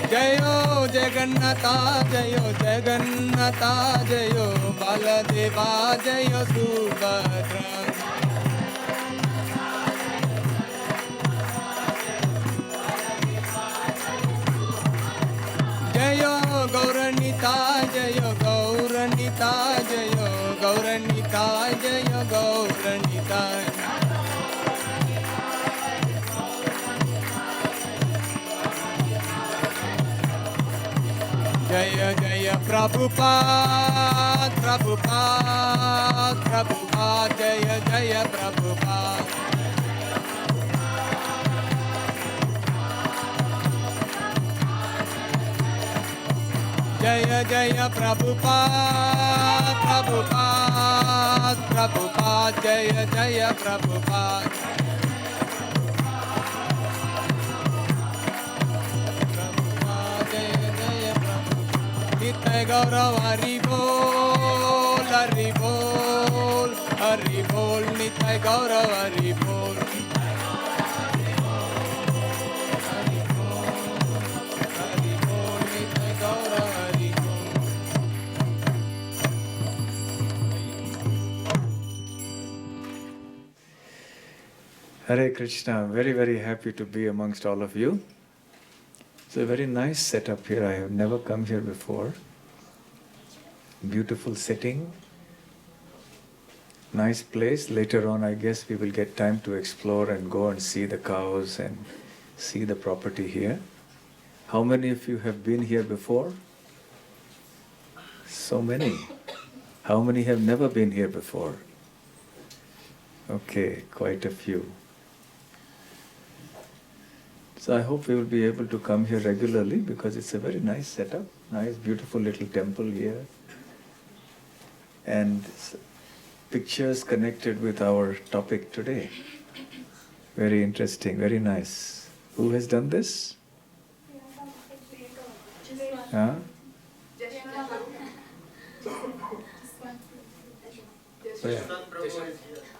Jayo Jagannatha, Jayo Jagannatha, Jayo Baladeva, Jayo Subhadra. Jayo Gauranita, Jayo Gauranita, Jayo Gauranita, Jayo Gauranita. Jaya Jaya Prabhupada, Prabhupada, Prabhupada, Jaya Jaya Prabhupada. Jaya Jaya Prabhupada, Prabhupada, Prabhupada, Jaya Jaya Prabhupada. Nitai Gaurav Hari Bol, Hari Bol, Hari Bol, Nitai Gaurav Hari Bol. Hari Bol, Hari Bol, Nitai Gaurav Hari Bol. Hare Krishna, very, very happy to be amongst all of you. It's a very nice setup here. I have never come here before. Beautiful setting. Nice place. Later on, I guess we will get time to explore and go and see the cows and see the property here. How many of you have been here before? So many. How many have never been here before? Okay, quite a few. So I hope we will be able to come here regularly because it's a very nice setup, nice beautiful little temple here. And pictures connected with our topic today. Very interesting, very nice. Who has done this? Huh?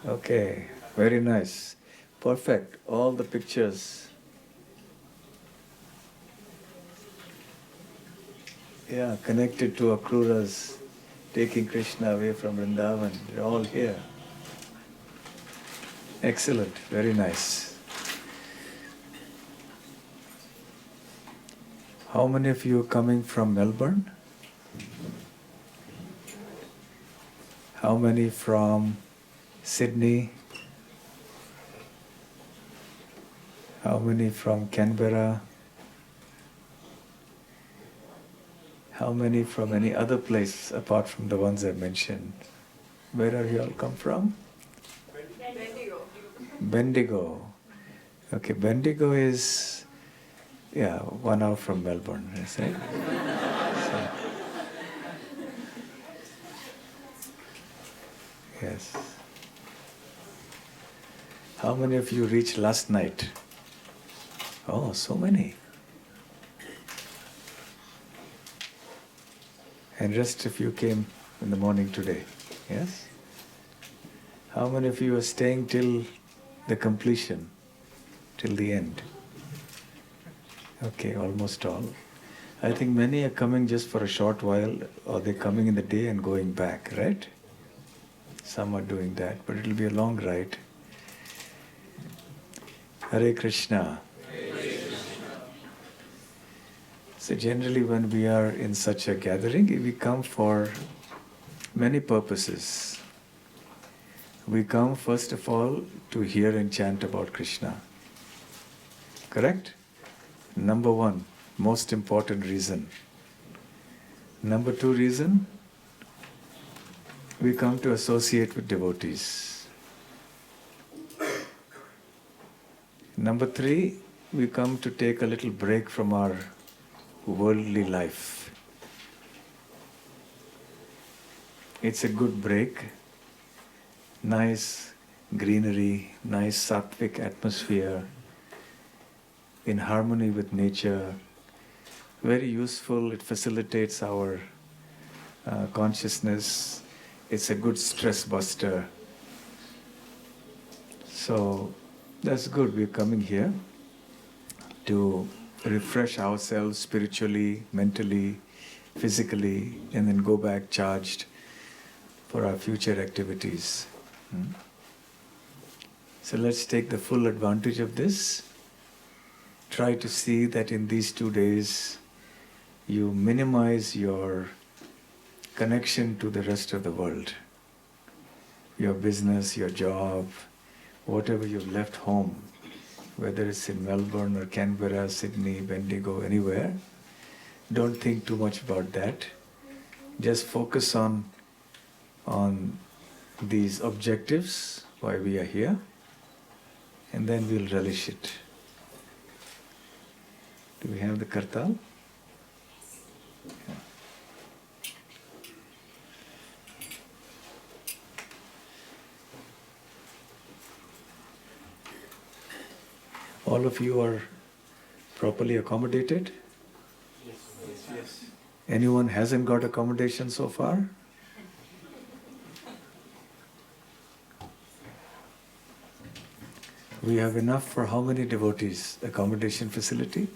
Okay, very nice. Perfect. All the pictures. Yeah, connected to Akrura's taking Krishna away from Vrindavan. They're all here. Excellent, very nice. How many of you are coming from Melbourne? How many from Sydney? How many from Canberra? How many from any other place apart from the ones I mentioned? Where are you all come from? Bendigo. Bendigo. Okay, Bendigo is, 1 hour from Melbourne, is it? So, yes. How many of you reached last night? Oh, so many. And rest of you came in the morning today, yes? How many of you are staying till the completion, till the end? Okay, almost all. I think many are coming just for a short while, or they're coming in the day and going back, right? Some are doing that, but it'll be a long ride. Hare Krishna. So generally when we are in such a gathering, we come for many purposes. We come first of all to hear and chant about Krishna. Correct? Number one, most important reason. Number two reason, we come to associate with devotees. Number three, we come to take a little break from our worldly life. It's a good break. Nice greenery, nice sattvic atmosphere, in harmony with nature. Very useful, it facilitates our consciousness. It's a good stress buster. So that's good, we're coming here to refresh ourselves spiritually, mentally, physically, and then go back charged for our future activities. So let's take the full advantage of this. Try to see that in these 2 days you minimize your connection to the rest of the world. Your business, your job, whatever you've left home, whether it's in Melbourne or Canberra, Sydney, Bendigo, anywhere, don't think too much about that. Just focus on these objectives, why we are here, and then we'll relish it. Do we have the kartal? Yeah. All of you are properly accommodated? Yes. Anyone hasn't got accommodation so far? We have enough for how many devotees? Accommodation facility?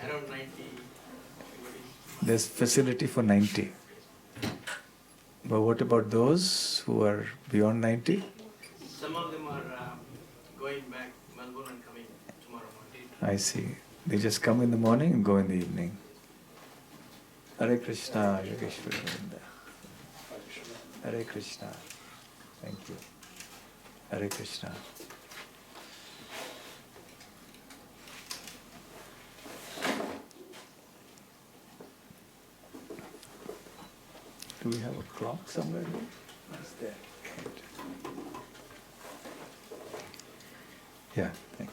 Around 90. There's facility for 90. But what about those who are beyond 90? Some of them are going back Melbourne and coming tomorrow morning. I see. They just come in the morning and go in the evening. Hare Krishna, Yogeshwara Vrinda. Hare Krishna. Thank you. Hare Krishna. Do we have a clock somewhere? It's there. Yeah, thank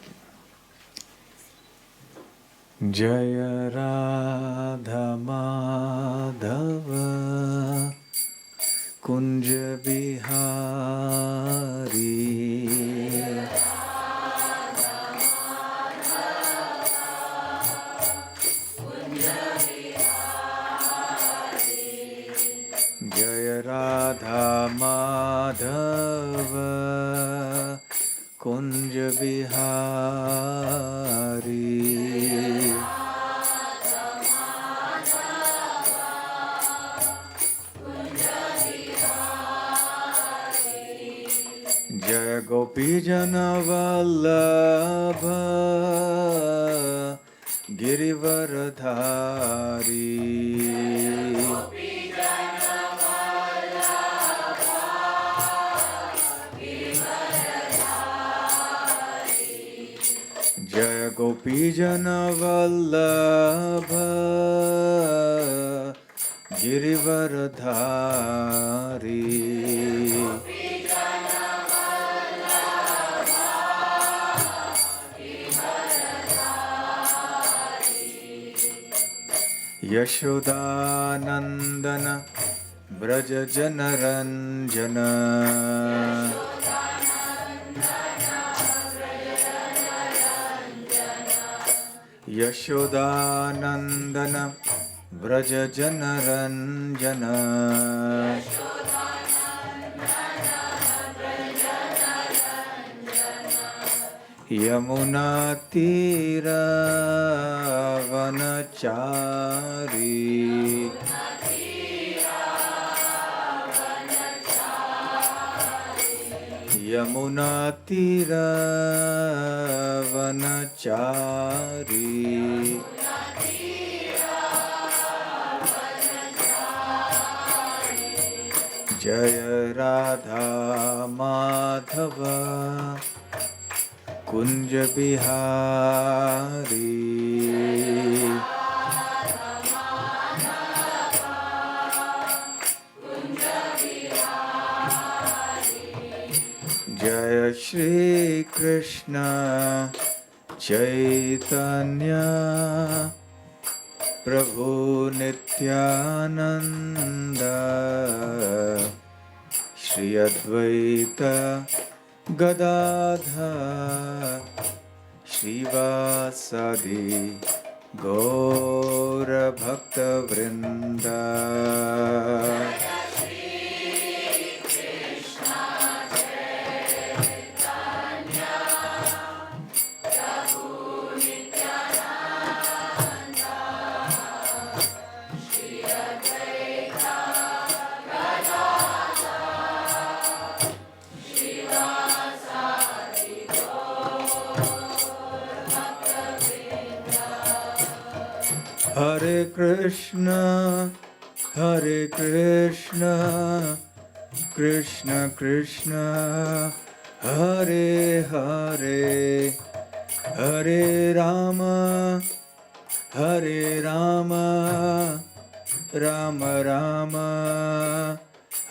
you. Jaya Radha Madhava Kunja Bihari Jaya Radha Madhava Kunja Bihari Jaya Gopi Jana Vallabha Girivaradhari Jaya Gopi Jana Vallabha Girivaradhari Yashodanandana Braja Janaranjana Yashodanandana Braja Janaranjana Yamuna Tira Vanachari Yamuna Tira Vanachari Jaya Radha Madhava Kunja Bihari Jaya Shri Krishna Chaitanya Prabhu Nityananda Shri Advaita Gadadha Shrivasadi Gaura Bhakta Vrinda Prabhu Hare Krishna, Hare Krishna, Krishna Krishna, Hare Hare, Hare Rama, Hare Rama, Rama Rama,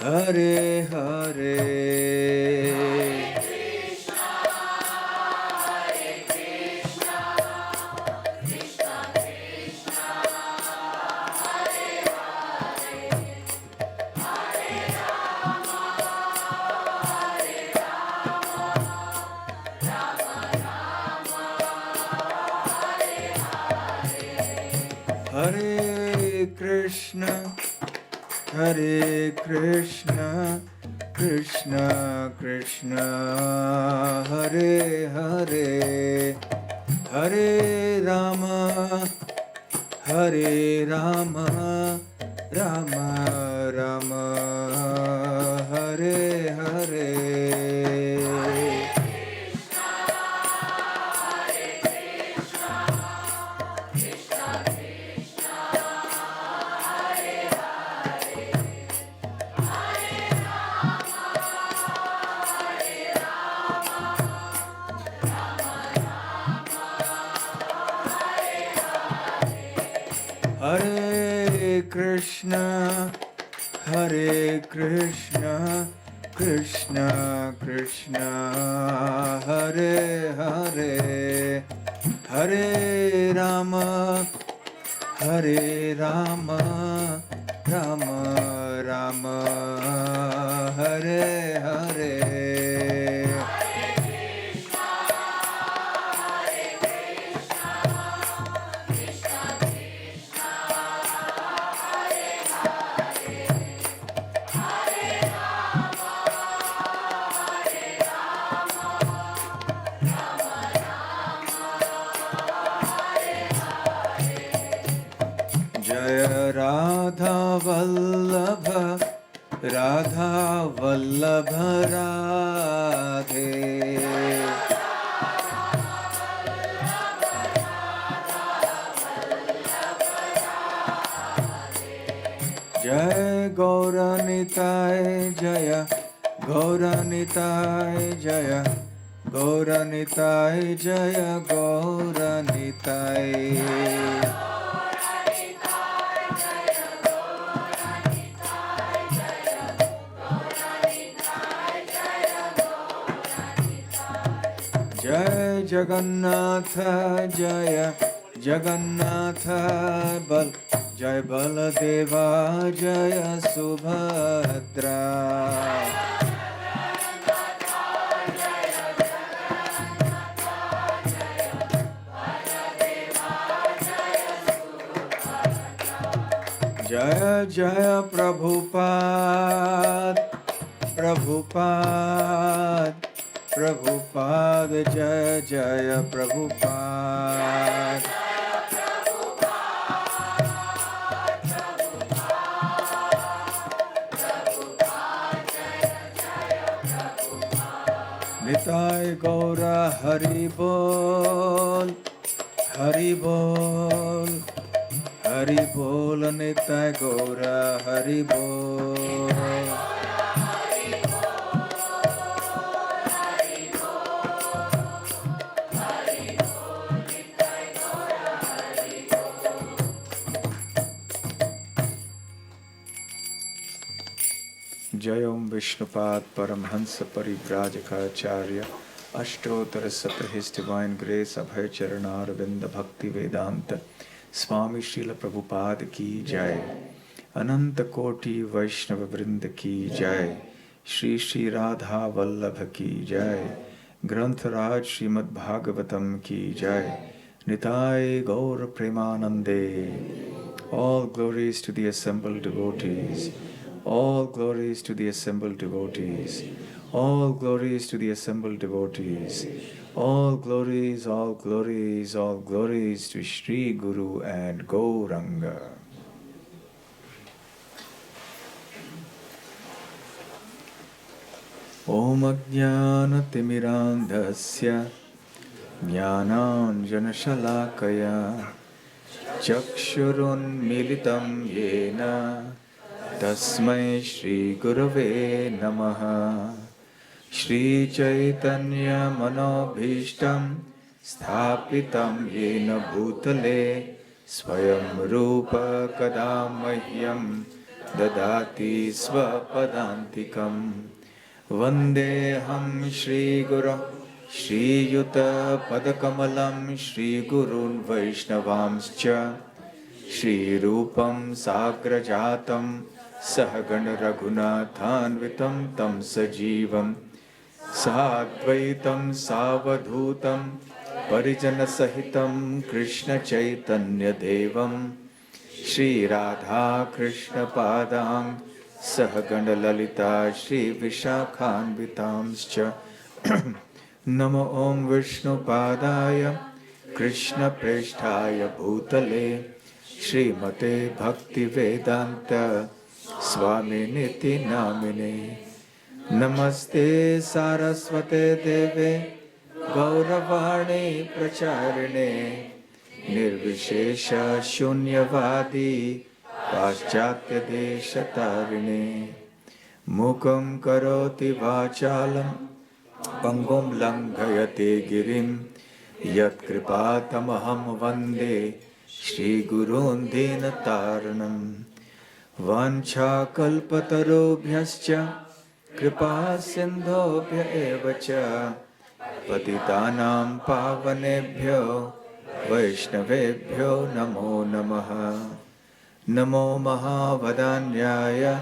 Hare Hare. Hare Krishna, Hare Krishna, Krishna Krishna, Hare Hare, Hare Rama, Hare Rama, Rama Rama, Hare Hare. Hare Krishna, Hare Krishna, Krishna Krishna, Hare Hare, Hare Rama, Hare Rama, Rama Rama, Hare Hare. Jaya Radha Vallabha, Radha Vallabha Radhe. Jaya Gauranitai Jaya, Gauranitai Jaya, Gauranitai Jaya, Gauranitai. Jai Jagannatha Jaya, Jagannatha Bal, Jai Baladeva Jaya Subhadra. Jaya Jaya Prabhupada, Prabhupada, Prabhupada, Jaya Jaya Prabhupada. Nitai Gaura Hari Bol, Hari Bol, Hari Bol, Nitai Gaura Hari Bol. Jai Om Vishnupad Paramhansa Parivrajaka Ashtottara Satra His Divine Grace Abhay Charanar Vinda Bhaktivedanta Swami Srila Prabhupada Ki Jai Ananta Koti Vaishnava Vrinda Ki Jai Shri Shri Radha Vallabha Ki Jai Grantharaj Śrīmad Bhāgavatam Ki Jai Nitai Gaur Premanande. All glories to the assembled devotees. All glories to the assembled devotees. All glories to the assembled devotees. All glories, all glories, all glories to Shri Guru and Gauranga. Om Ajnana Timirandhasya Jnananjana Shalakaya Chakshurunmilitam yena Tasmai Shri Gurave Namaha. Shri Chaitanya Manobhishtam Sthapitam Yena Bhutale Swayam Rupa Kadamahyam Dadati Swapadantikam. Vandeham Shri Guru Shri Yuta Padakamalam Shri Gurun Vaishnavamscha Shri Rupam Sagrajatam Sahagana Raghunathanvitam Tam Sajivam Sadvaitam Savadhutam Parijana Sahitam Krishna Chaitanya Devam Shri Radha Krishna Padang Sahagana Lalita Shri Vishakhanvitamscha Namo Om Vishnu Padaya Krishna Presthaya Bhutale Śrīmate Bhaktivedanta Swami Niti Namine Namaste Saraswate Deve Gauravani Pracharine Nirvishesha Shunyavadi Paschatya Deshatarine Mukam Karoti Vachalam Pangum Langhayate Girim Yat Kripatamaham Vande Shri Gurun Dinataranam Vancha Kalpatarubhyascha Kripa Sindhobhya Evacha Patitanam Pavanebhyo Vaishnavebhyo Namo Namaha. Namo Mahavadanyaya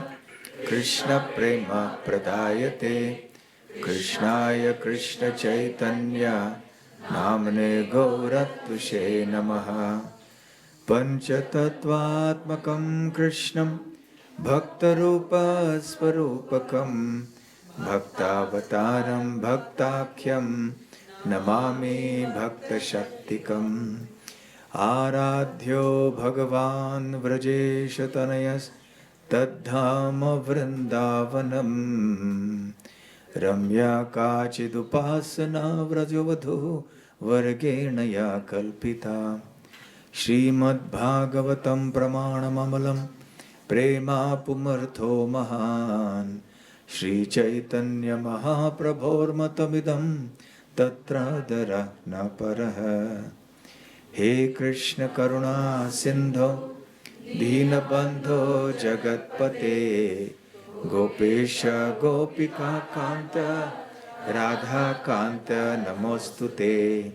Krishna Prema Pradayate Krishnaya Krishna Chaitanya Namane Gaurattushe Namaha. Panchatattvatmakam Krishnam Bhaktarupa Swarupakam Bhaktavataram Bhaktakhyam Namami Bhaktashaktikam. Aradhyo Bhagavan Vrajeshatanayas Tadhama Vrindavanam Ramya Kachidupasana Vrajavadhu Vargenaya Kalpita. Śrīmad Bhāgavatam Pramanamamalam Prema Pumartho Mahan. Shri Chaitanya Mahaprabhormatamidam Tatra Dara Naparaha. He Krishna Karuna Sindho Dīnabandho Jagatpate Gopesha Gopika Kanta Radha Kanta Namostute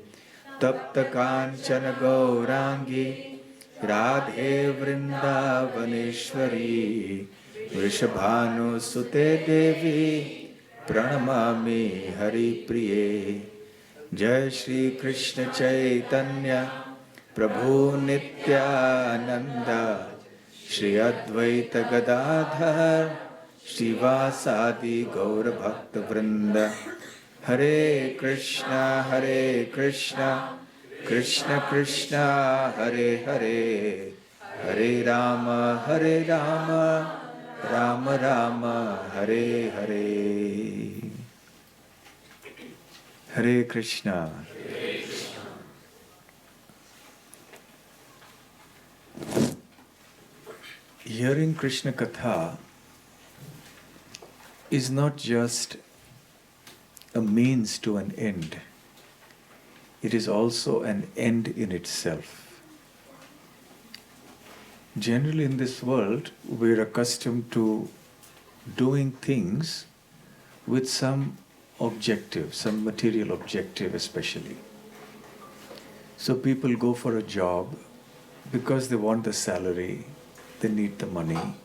Tapta Kanchana Gaurangi Radhe Vrindavaneshwari Vrishabhanu Sute Devi Pranamami Hari Priye. Jai Shri Krishna Chaitanya Prabhu Nityananda Shri Advaita Gadadhar Shivasadi Gaura Bhakta Vrinda. Hare Krishna Krishna Krishna Hare Hare Hare Rama Rama Rama Hare Hare. Hare Krishna. Hearing Krishna Katha is not just a means to an end. It is also an end in itself. Generally in this world, we're accustomed to doing things with some objective, some material objective especially. So people go for a job because they want the salary, they need the money.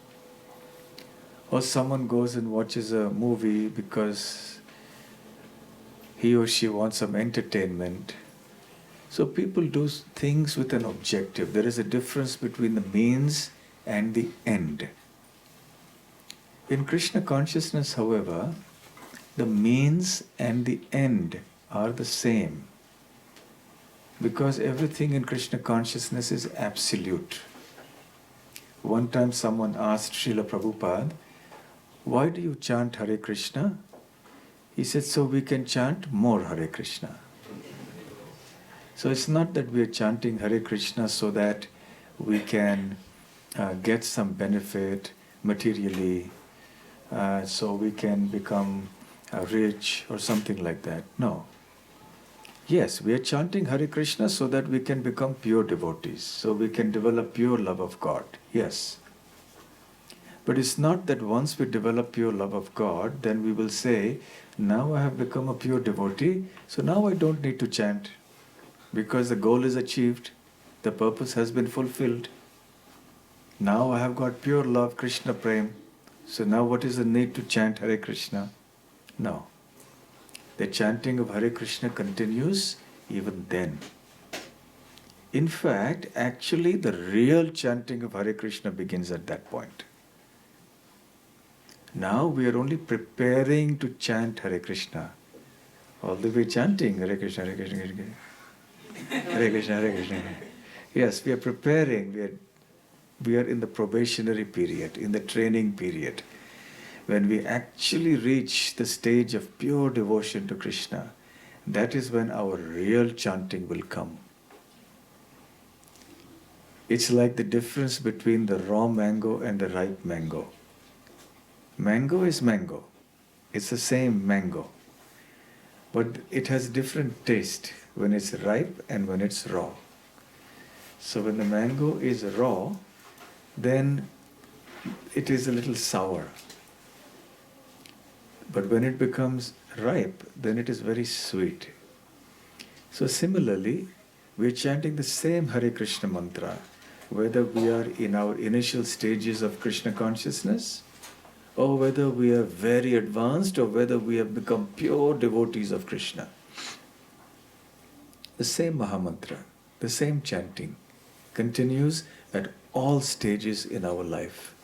Or someone goes and watches a movie because he or she wants some entertainment. So people do things with an objective. There is a difference between the means and the end. In Krishna consciousness, however, the means and the end are the same. Because everything in Krishna consciousness is absolute. One time someone asked Srila Prabhupada, why do you chant Hare Krishna? He said, so we can chant more Hare Krishna. So it's not that we are chanting Hare Krishna so that we can get some benefit materially, so we can become rich or something like that. No. Yes, we are chanting Hare Krishna so that we can become pure devotees, so we can develop pure love of God. Yes. But it's not that once we develop pure love of God, then we will say, now I have become a pure devotee, so now I don't need to chant, because the goal is achieved, the purpose has been fulfilled. Now I have got pure love, Krishna Prem, so now what is the need to chant Hare Krishna? No. The chanting of Hare Krishna continues even then. In fact, actually the real chanting of Hare Krishna begins at that point. Now we are only preparing to chant Hare Krishna. All the way chanting Hare Krishna, Hare Krishna, Hare Krishna, Hare Krishna, Hare Krishna. Yes, we are preparing. We are in the probationary period, in the training period. When we actually reach the stage of pure devotion to Krishna, that is when our real chanting will come. It's like the difference between the raw mango and the ripe mango. Mango is mango. It's the same mango. But it has different taste when it's ripe and when it's raw. So when the mango is raw, then it is a little sour. But when it becomes ripe, then it is very sweet. So similarly, we are chanting the same Hare Krishna mantra, whether we are in our initial stages of Krishna consciousness, or whether we are very advanced, or whether we have become pure devotees of Krishna. The same Mahamantra, the same chanting continues at all stages in our life.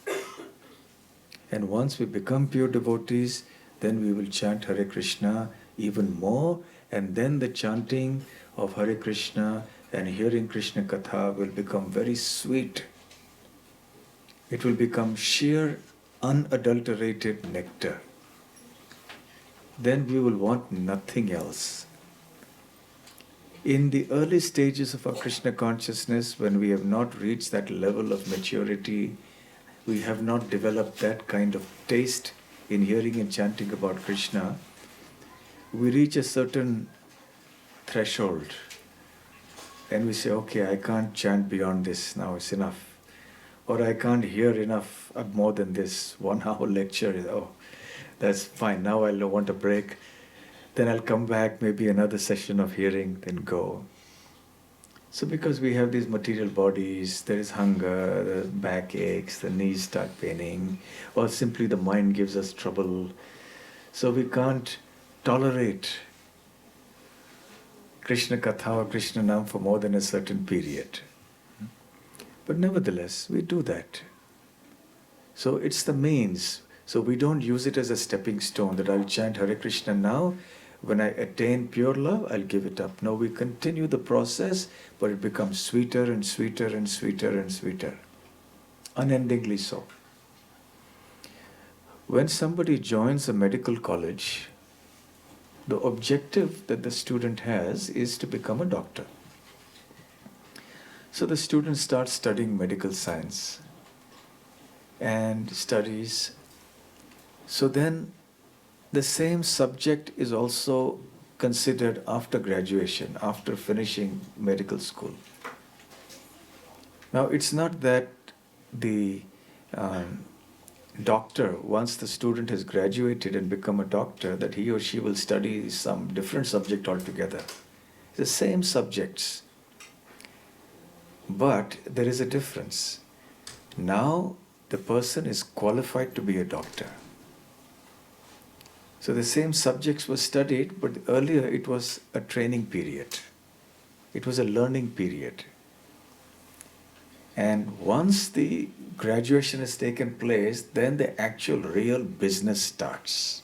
And once we become pure devotees, then we will chant Hare Krishna even more, and then the chanting of Hare Krishna and hearing Krishna Katha will become very sweet. It will become sheer, unadulterated nectar. Then we will want nothing else. In the early stages of our Krishna consciousness, when we have not reached that level of maturity, we have not developed that kind of taste in hearing and chanting about Krishna, we reach a certain threshold and we say, okay, I can't chant beyond this, now it's enough. Or I can't hear enough more than this 1 hour lecture. Oh, that's fine, now I want a break. Then I'll come back, maybe another session of hearing, then go. So because we have these material bodies, there is hunger, the back aches, the knees start paining, or simply the mind gives us trouble. So we can't tolerate Krishna Katha or Krishna Nam for more than a certain period. But nevertheless, we do that. So it's the means. So we don't use it as a stepping stone that I'll chant Hare Krishna now. When I attain pure love, I'll give it up. No, we continue the process, but it becomes sweeter and sweeter and sweeter and sweeter. Unendingly so. When somebody joins a medical college, the objective that the student has is to become a doctor. So the student starts studying medical science and studies. So then the same subject is also considered after graduation, after finishing medical school. Now it's not that the doctor, once the student has graduated and become a doctor, that he or she will study some different subject altogether. The same subjects. But there is a difference. Now the person is qualified to be a doctor. So the same subjects were studied, but earlier it was a training period. It was a learning period. And once the graduation has taken place, then the actual real business starts.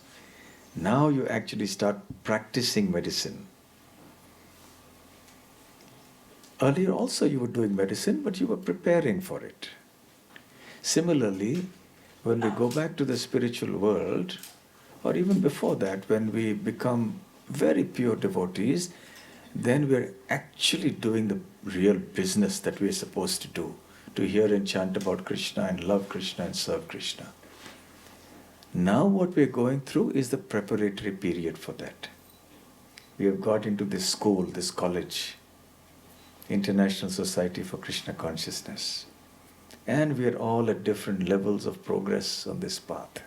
Now you actually start practicing medicine. Earlier also you were doing medicine, but you were preparing for it. Similarly, when we go back to the spiritual world, or even before that, when we become very pure devotees, then we're actually doing the real business that we're supposed to do. to hear and chant about Krishna and love Krishna and serve Krishna. Now what we're going through is the preparatory period for that. We have got into this school, this college, International Society for Krishna Consciousness. And we are all at different levels of progress on this path.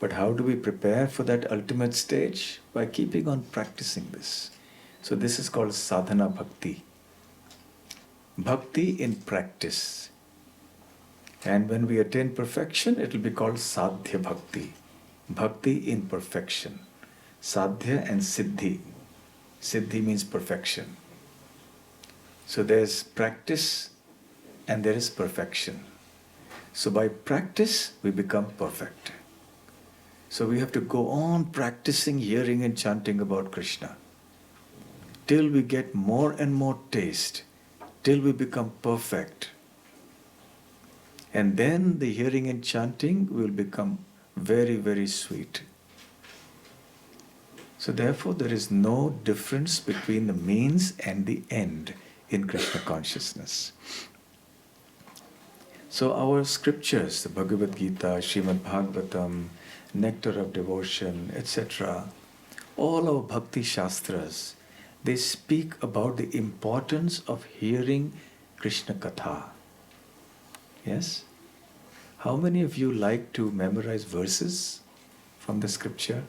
But how do we prepare for that ultimate stage? By keeping on practicing this. So this is called sadhana bhakti. Bhakti in practice. And when we attain perfection, it will be called sadhya bhakti. Bhakti in perfection. Sadhya and siddhi. Siddhi means perfection. So there's practice and there is perfection. So by practice, we become perfect. So we have to go on practicing hearing and chanting about Krishna till we get more and more taste, till we become perfect. And then the hearing and chanting will become very, very sweet. So therefore there is no difference between the means and the end in Krishna consciousness. So our scriptures, the Bhagavad Gita, Śrīmad Bhāgavatam, Nectar of Devotion, etc., all our Bhakti Shastras, they speak about the importance of hearing Krishna Katha. Yes? How many of you like to memorize verses from the scripture?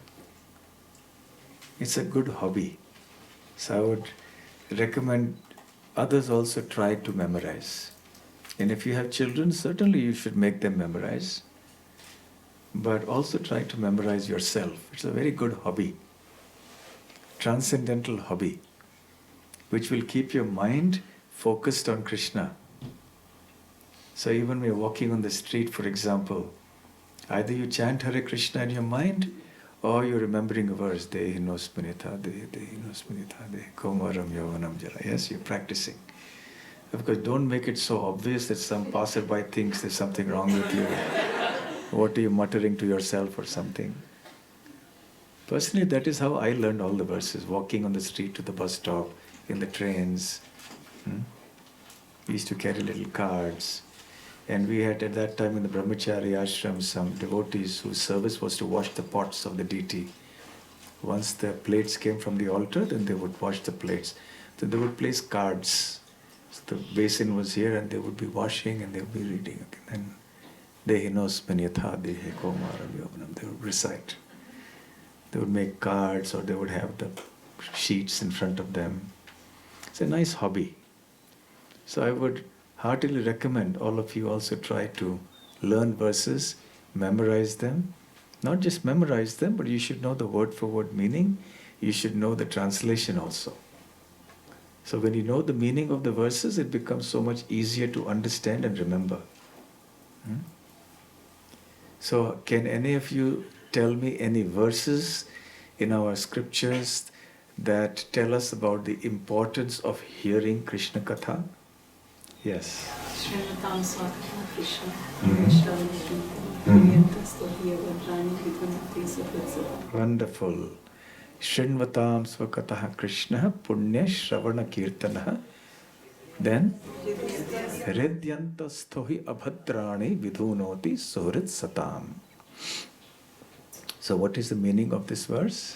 It's a good hobby. So I would recommend others also try to memorize. And if you have children, certainly you should make them memorize. But also try to memorize yourself. It's a very good hobby. Transcendental hobby, which will keep your mind focused on Krishna. So even when you're walking on the street, for example, either you chant Hare Krishna in your mind, or you're remembering a verse, Dehi no smanitha, Dehi no smanitha, Dehi komaram yavanam jara. Yes, you're practicing. Of course, don't make it so obvious that some passerby thinks there's something wrong with you. What are you muttering to yourself or something? Personally, that is how I learned all the verses, walking on the street to the bus stop, in the trains. We used to carry little cards. And we had at that time in the Brahmachari ashram some devotees whose service was to wash the pots of the deity. Once the plates came from the altar, then they would wash the plates. Then they would place cards. So the basin was here and they would be washing and they would be reading. And Dehi no smanitha, Dehi komaram yavanam. They would recite. They would make cards or they would have the sheets in front of them. It's a nice hobby. So I would heartily recommend all of you also try to learn verses, memorize them. Not just memorize them, but you should know the word for word meaning. You should know the translation also. So when you know the meaning of the verses, it becomes so much easier to understand and remember. So can any of you tell me any verses in our scriptures that tell us about the importance of hearing Krishna Katha? Yes. Śrīmad Krishna Wonderful. Shrinvatam Svakataha Krishna Punya Shravana Kirtanaha. Then Hridyantastohi Abhadrani Vidhunoti Suhrit Satam. So what is the meaning of this verse?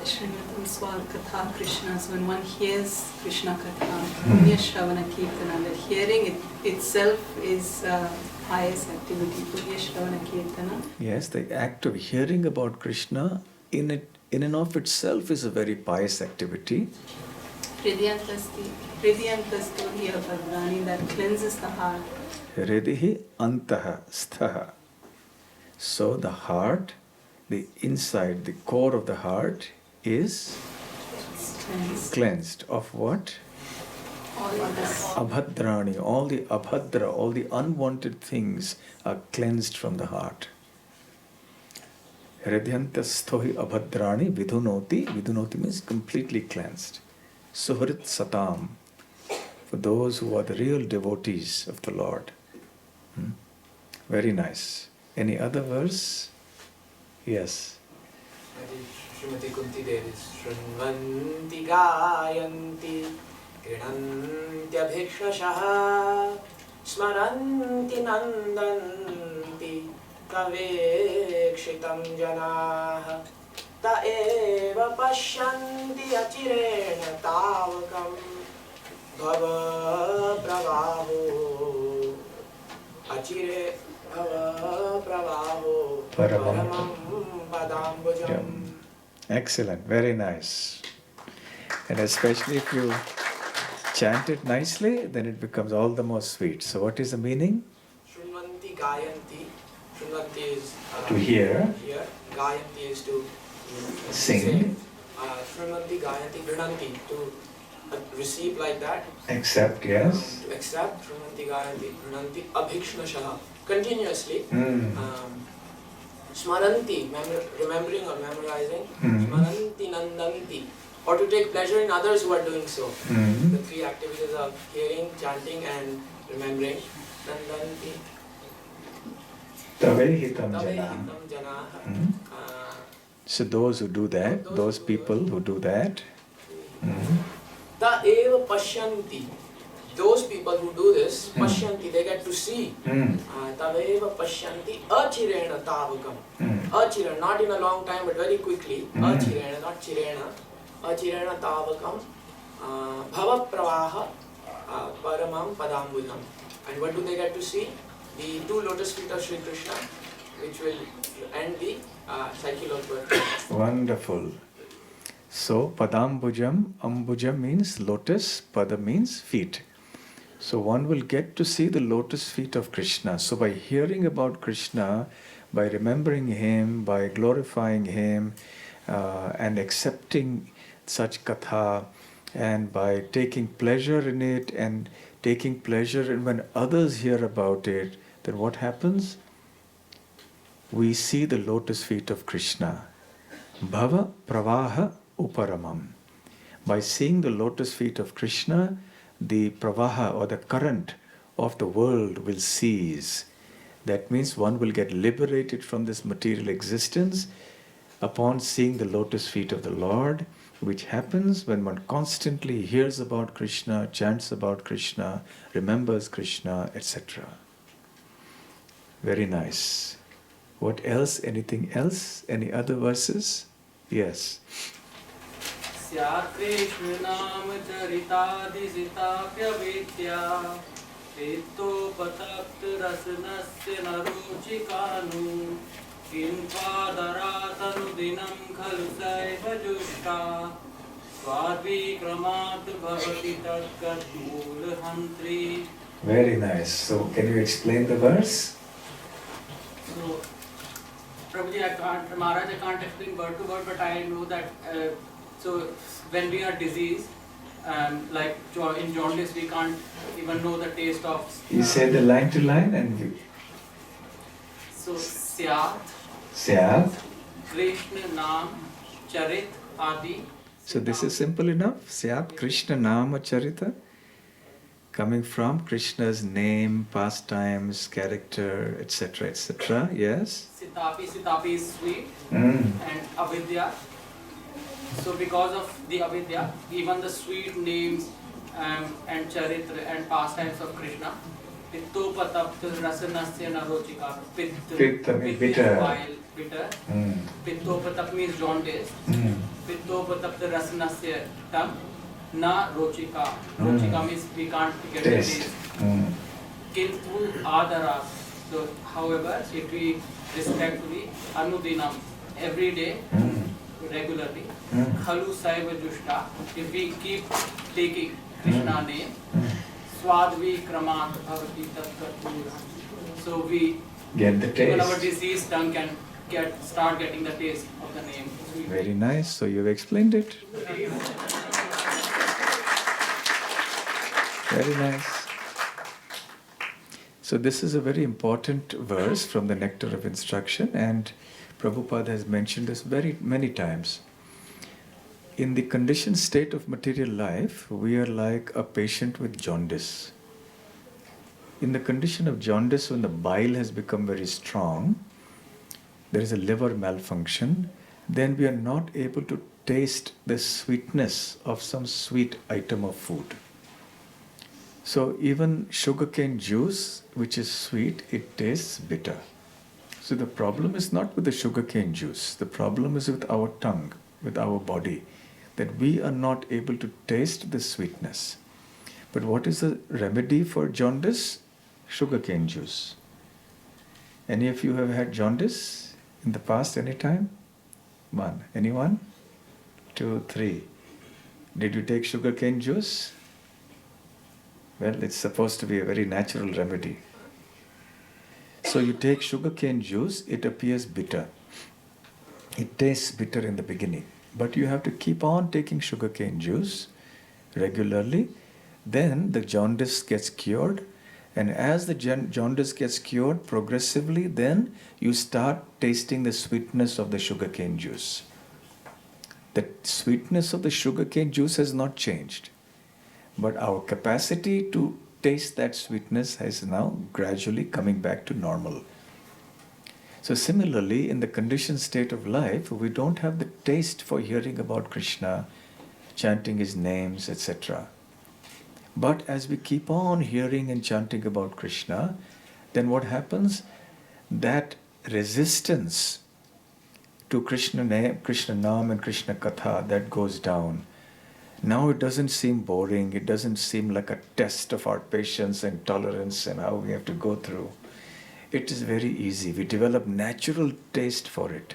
Śrīmad Katha Krishna. So when one hears Krishna Katha, Punya Shravana Kirtana, that hearing it itself is pious activity. Punya Shravana Kirtana. Yes, the act of hearing about Krishna in and of itself is a very pious activity. Hridyantastohi Abhadrani, that cleanses the heart. Hridihi antaha sthaha. So the heart, the inside, the core of the heart is cleansed of what? Abhadrani. All the abhadra, all the unwanted things are cleansed from the heart. Hridyantastohi abhadrani vidhunoti. Vidhunoti means completely cleansed. Suhrit satam. For those who are the real devotees of the Lord. Very nice. Any other verse? Yes. Srimati Kunti there is Shrinvanti Gayanti गृह्णन्त्यभिक्षशः स्मरन्ति नन्दन्ति तवेक्षितं जनाः त एव पश्यन्ति अचिरेण तावकं भव प्रवाहो अचिरे भव प्रवाहो परमं पदाम्बुजम्. Excellent, very nice. And especially if you chant it nicely, then it becomes all the more sweet. So what is the meaning? Shunvanti gayanti. Shunvanti is to hear. Hear. Gayanti is to sing. Shunvanti gayanti grinanti, to receive like that. Accept, yes. To accept. Shunvanti gayanti grinanti abhikshnashaha. Continuously. Smaranti, remembering or memorizing. Smaranti nandanti. Or to take pleasure in others who are doing so. The three activities of hearing, chanting and remembering. Nandanti. Tavehitam janaha. So those who do that, those people who do that. Ta eva pashyanti. Those people who do this, pashyanti, they get to see. Taveva pashyanti achirena tavakam. Achirena, not in a long time but very quickly. Achirena, not chirena. Achirena tavakam. Bhava pravaha paramam padambudam. And what do they get to see? The two lotus feet of Sri Krishna, which will end the cycle of birth. Wonderful. So padambujam, ambujam means lotus, pada means feet. So one will get to see the lotus feet of Krishna. So by hearing about Krishna, by remembering him, by glorifying him, and accepting such katha, and by taking pleasure in it and taking pleasure in when others hear about it, then what happens? We see the lotus feet of Krishna. Bhava pravaha uparamam. By seeing the lotus feet of Krishna, the pravaha or the current of the world will cease. That means one will get liberated from this material existence upon seeing the lotus feet of the Lord, which happens when one constantly hears about Krishna, chants about Krishna, remembers Krishna, etc. Very nice. What else? Anything else? Any other verses? Yes. Very nice. So, can you explain the verse? So, Prabhuji, Maharaj, I can't explain word to word, but I know that so when we are diseased, like in Jaundice, we can't even know the taste of. You say the line to line and you. So, Syat. Syat. Krishna Nam Charit Adi. So this is simple enough. Syat Krishna Nama Charita. Coming from Krishna's name, pastimes, character, etc., etc. Yes? Sitapi is sweet. And Avidya. So because of the Avidya, even the sweet names and Charitra and pastimes of Krishna, Pittopatapta Rasanasya Narochika. Pitta means bitter. Bitter. Pittopatap means jaundice. Pittopatapta Rasanasya tongue. Na rochika. Rochika means we can't get the taste. Kintu adara. So, however, if we respectfully, anudinam, every day, regularly, khalu saiva jushta, if we keep taking Krishna name, swadvi kramat bhavati tatkatpura. So we get the taste. Even our diseased tongue can start getting the taste of the name. Very nice. So you've explained it. Very nice. So this is a very important verse from the Nectar of Instruction, and Prabhupada has mentioned this very many times. In the conditioned state of material life, we are like a patient with jaundice. In the condition of jaundice, when the bile has become very strong, there is a liver malfunction, then we are not able to taste the sweetness of some sweet item of food. So even sugarcane juice, which is sweet, it tastes bitter. So the problem is not with the sugarcane juice. The problem is with our tongue, with our body, that we are not able to taste the sweetness. But what is the remedy for jaundice? Sugarcane juice. Any of you have had jaundice in the past, any time? One. Anyone? 2, 3. Did you take sugarcane juice? Well, it's supposed to be a very natural remedy. So you take sugarcane juice, it appears bitter. It tastes bitter in the beginning. But you have to keep on taking sugarcane juice regularly. Then the jaundice gets cured. And as the jaundice gets cured progressively, then you start tasting the sweetness of the sugarcane juice. The sweetness of the sugarcane juice has not changed. But our capacity to taste that sweetness is now gradually coming back to normal. So similarly, in the conditioned state of life, we don't have the taste for hearing about Krishna, chanting his names, etc. But as we keep on hearing and chanting about Krishna, then what happens? That resistance to Krishna name, Krishna Nam and Krishna Katha, that goes down. Now it doesn't seem boring, it doesn't seem like a test of our patience and tolerance and how we have to go through. It is very easy. We develop natural taste for it.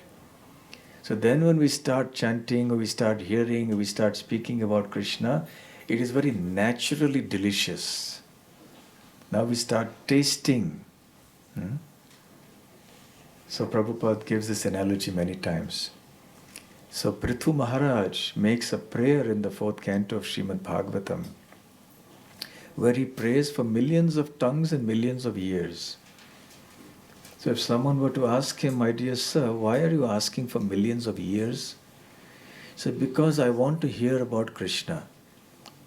So then when we start chanting, or we start hearing, or we start speaking about Krishna, it is very naturally delicious. Now we start tasting. So Prabhupada gives this analogy many times. So Prithu Maharaj makes a prayer in the 4th canto of Śrīmad Bhāgavatam, where he prays for millions of tongues and millions of years. So if someone were to ask him, my dear sir, why are you asking for millions of years? He said, because I want to hear about Krishna.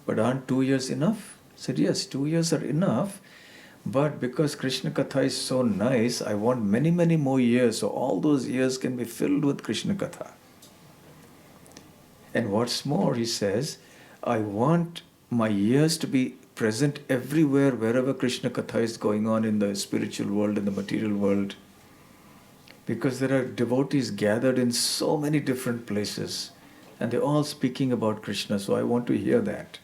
But aren't 2 years enough? He said, yes, 2 years are enough. But because Krishna Katha is so nice, I want many, many more years. So all those years can be filled with Krishna Katha. And what's more, he says, I want my years to be present everywhere, wherever Krishna Katha is going on in the spiritual world, in the material world. Because there are devotees gathered in so many different places. And they're all speaking about Krishna, so I want to hear that.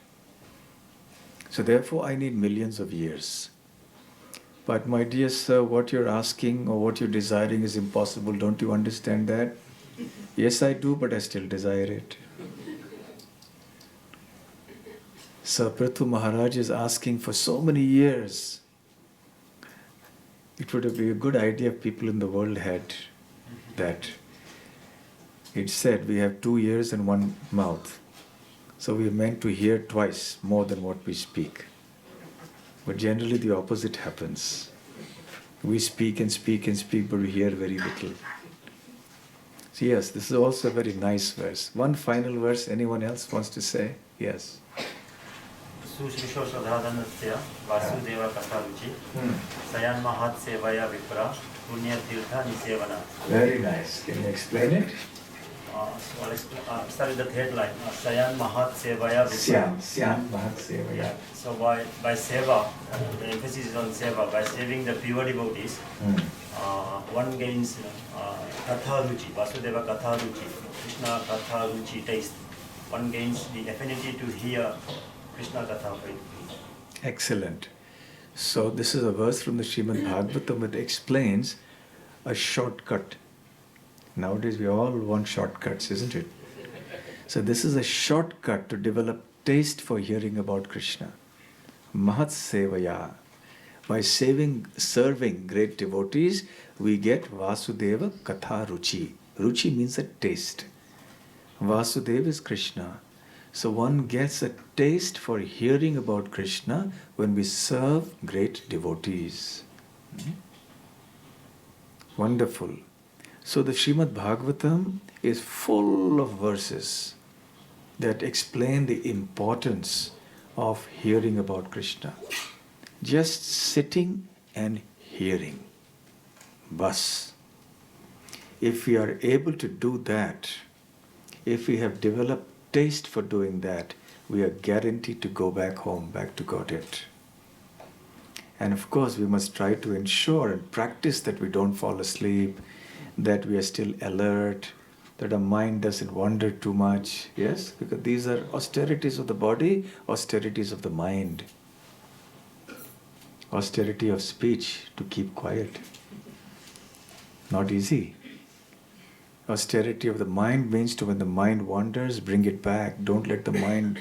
So therefore I need millions of years. But my dear sir, what you're asking or what you're desiring is impossible. Don't you understand that? Yes, I do, but I still desire it. So Prithu Maharaj is asking for so many years. It would be a good idea if people in the world had that. It said we have 2 ears and 1 mouth. So we are meant to hear twice more than what we speak. But generally the opposite happens. We speak and speak and speak, but we hear very little. So yes, this is also a very nice verse. One final verse, anyone else wants to say? Yes. Sushrishoshadhadanasya Vasudeva Katharuchi Sayan Mahat Sevaya Vipra Punya Tirtha Nisevana. Very nice. Can you explain it? So I'll start with the third line. Sayan Mahat Sevaya Vipra. Syam Mahat Sevaya. So by seva, the emphasis is on seva, by saving the pure devotees, one gains Katha Ruchi, Vasudeva Katha Ruchi, Krishna Katha Ruchi taste. One gains the affinity to hear Krishna Katha. Excellent. So this is a verse from the Śrīmad Bhāgavatam that explains a shortcut. Nowadays we all want shortcuts, isn't it? So this is a shortcut to develop taste for hearing about Krishna. Mahat Sevaya. By serving great devotees, we get Vasudeva Katha Ruchi. Ruchi means a taste. Vasudeva is Krishna. So one gets a taste for hearing about Krishna when we serve great devotees. Wonderful. So the Śrīmad Bhāgavatam is full of verses that explain the importance of hearing about Krishna. Just sitting and hearing. Bas. If we are able to do that, if we have developed taste for doing that, we are guaranteed to go back home, back to Godhead. And of course, we must try to ensure and practice that we don't fall asleep, that we are still alert, that our mind doesn't wander too much. Yes? Because these are austerities of the body, austerities of the mind. Austerity of speech, to keep quiet. Not easy. Austerity of the mind means to when the mind wanders, bring it back. Don't let the mind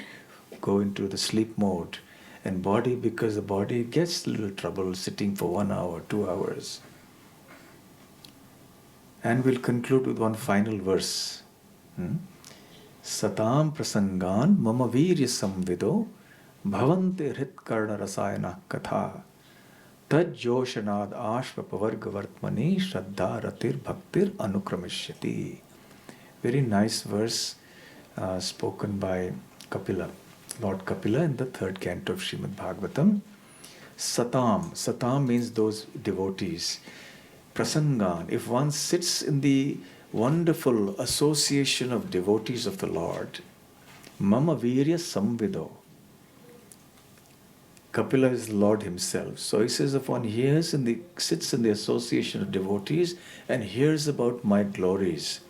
go into the sleep mode. And body, because the body gets a little trouble sitting for 1 hour, 2 hours. And we'll conclude with one final verse. Satam prasangan mama virya samvido bhavante hritkarna rasayana katha tad joshanad ashva pavargavartmani shraddha ratir bhaktir anukrameshyati. Very nice verse spoken by Kapila, Lord Kapila in the 3rd canto of Śrīmad Bhāgavatam. Satam. Satam means those devotees. Prasangan. If one sits in the wonderful association of devotees of the Lord, Mama Virya Samvido. Kapila is the Lord himself. So he says, if one sits in the association of devotees and hears about my glories,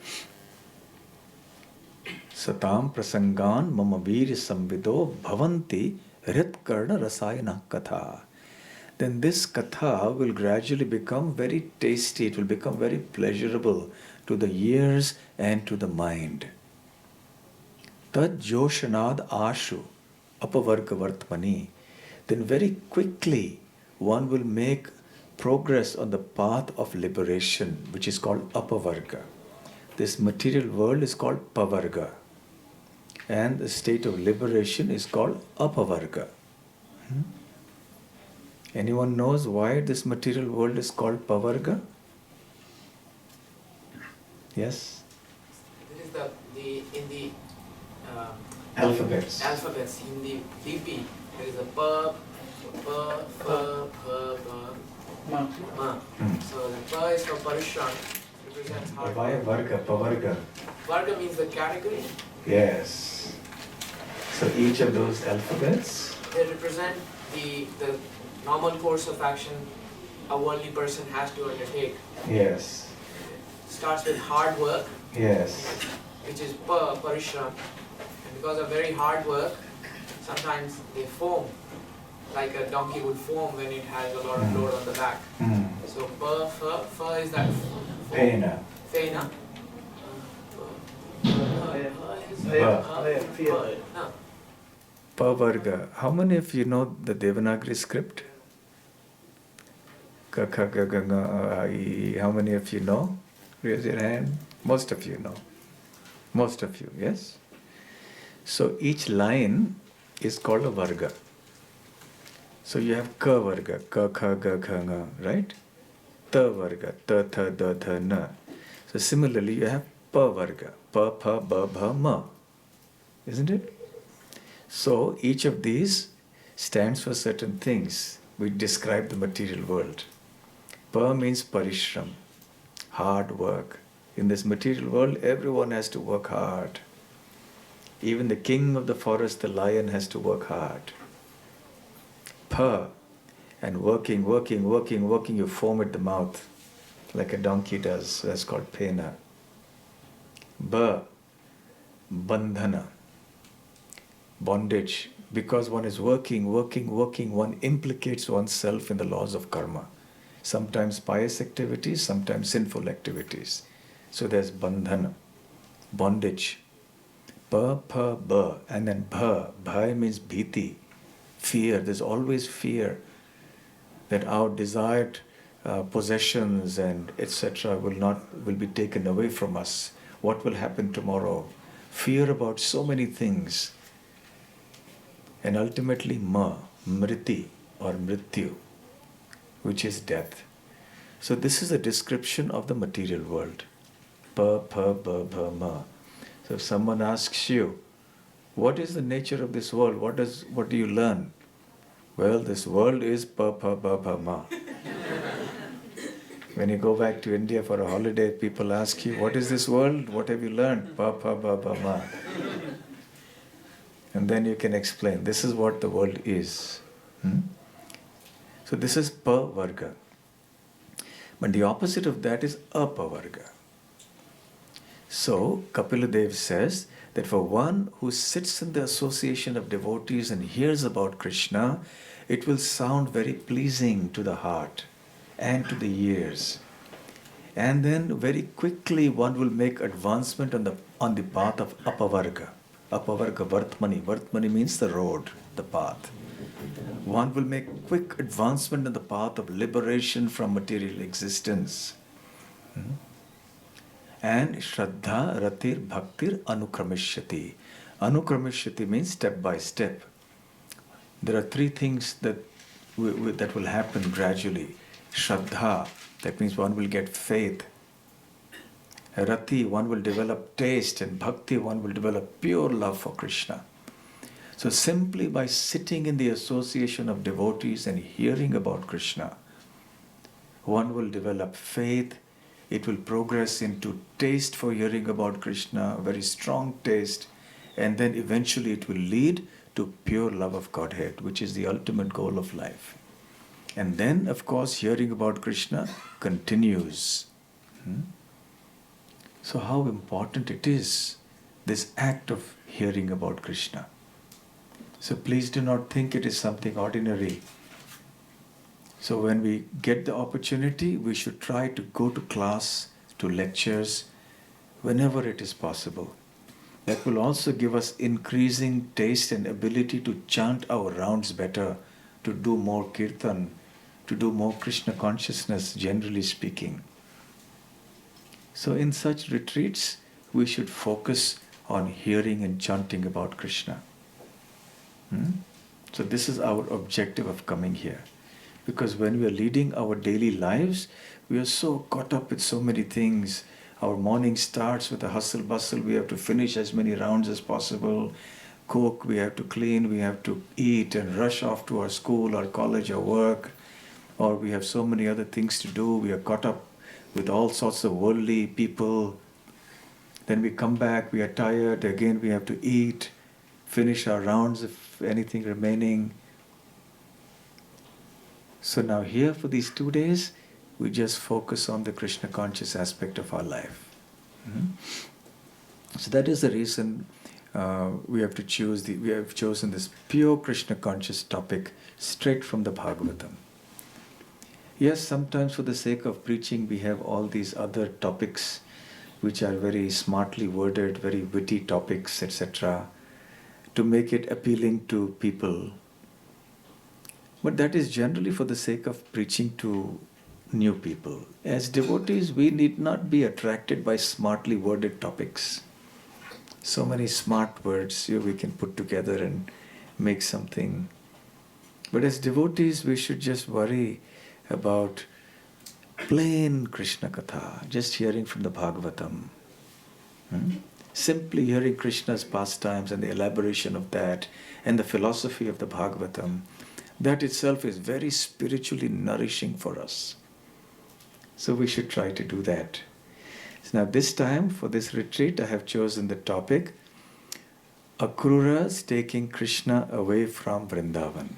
Satam prasangan mama virya samvido bhavanti hritkarna rasayana katha. Then this katha will gradually become very tasty, it will become very pleasurable to the ears and to the mind. Tad joshanad ashu apavarga vartmani. Then very quickly one will make progress on the path of liberation, which is called apavarga. This material world is called pavarga. And the state of liberation is called apavarga. Anyone knows why this material world is called pavarga? Yes? This is in the Alphabets. in the lipi, there is a pa, ma. So the pa is for parishram, represents hard Why work. varga, pavarga? Varga means the category. Yes. So each of those alphabets, They represent the normal course of action a worldly person has to undertake. yes, Starts with hard work, yes, which is parishram. And because of very hard work, sometimes they foam, like a donkey would foam when it has a lot of load on the back. So fa is that pena, Fena. pavarga. How many of you know the Devanagari script? Ka, kha, ga, ga, ga, a, I. How many of you know? Raise your hand. Most of you know. Most of you, yes? So each line is called a varga. So you have ka varga, ka, kha, ga, kha, nga, right? Ta varga, ta, tha, da, tha, na. So similarly, you have pa varga, pa, pa, ba, bha, ma. Isn't it? So each of these stands for certain things. We describe the material world. Pa means parishram, hard work. In this material world, everyone has to work hard. Even the king of the forest, the lion, has to work hard. Pa, and working, you foam at the mouth, like a donkey does. That's called pena. Ba, bandhana, bondage. Because one is working, one implicates oneself in the laws of karma. Sometimes pious activities, sometimes sinful activities. So there's bandhana, bondage. Pa, pa, ba, and then bha. Bha means bhiti, fear. There's always fear that our desired possessions and etc. will be taken away from us. What will happen tomorrow? Fear about so many things. And ultimately ma, mriti or mrityu, which is death. So this is a description of the material world. Pa, pa, ba, ba, ma. So if someone asks you, what is the nature of this world? What do you learn? Well, this world is pa, pa, ba, ba, ma. When you go back to India for a holiday, people ask you, what is this world? What have you learned? Pa, pa, ba, ba, ma. And then you can explain, this is what the world is. So this is pavarga. But the opposite of that is apavarga. So Kapila Dev says that for one who sits in the association of devotees and hears about Krishna, it will sound very pleasing to the heart and to the ears. And then very quickly one will make advancement on the path of apavarga. Apavarga vartmani. Vartmani means the road, the path. One will make quick advancement in the path of liberation from material existence. And Shraddha, Ratir, Bhaktir, Anukramishyati. Anukramishyati means step by step. There are three things that will happen gradually. Shraddha, that means one will get faith. Rati, one will develop taste, and Bhakti, one will develop pure love for Krishna. So simply by sitting in the association of devotees and hearing about Krishna, one will develop faith. It will progress into taste for hearing about Krishna, very strong taste, and then eventually it will lead to pure love of Godhead, which is the ultimate goal of life. And then, of course, hearing about Krishna continues. So how important it is, this act of hearing about Krishna. So please do not think it is something ordinary. So when we get the opportunity, we should try to go to class, to lectures, whenever it is possible. That will also give us increasing taste and ability to chant our rounds better, to do more kirtan, to do more Krishna consciousness, generally speaking. So in such retreats, we should focus on hearing and chanting about Krishna. So this is our objective of coming here. Because when we are leading our daily lives, we are so caught up with so many things. Our morning starts with a hustle bustle. We have to finish as many rounds as possible. Cook, we have to clean, we have to eat and rush off to our school or college or work. Or we have so many other things to do. We are caught up with all sorts of worldly people. Then we come back, we are tired. Again, we have to eat, finish our rounds if anything remaining. So now here for these 2 days, we just focus on the Krishna conscious aspect of our life. So that is the reason we have chosen this pure Krishna conscious topic straight from the Bhagavatam. Yes, sometimes for the sake of preaching, we have all these other topics which are very smartly worded, very witty topics, etc., to make it appealing to people. But that is generally for the sake of preaching to new people. As devotees, we need not be attracted by smartly worded topics. So many smart words we can put together and make something. But as devotees, we should just worry about plain Krishna Katha, just hearing from the Bhagavatam. Simply hearing Krishna's pastimes and the elaboration of that and the philosophy of the Bhagavatam, that itself is very spiritually nourishing for us. So we should try to do that. So now this time, for this retreat, I have chosen the topic, Akrura's taking Krishna away from Vrindavan.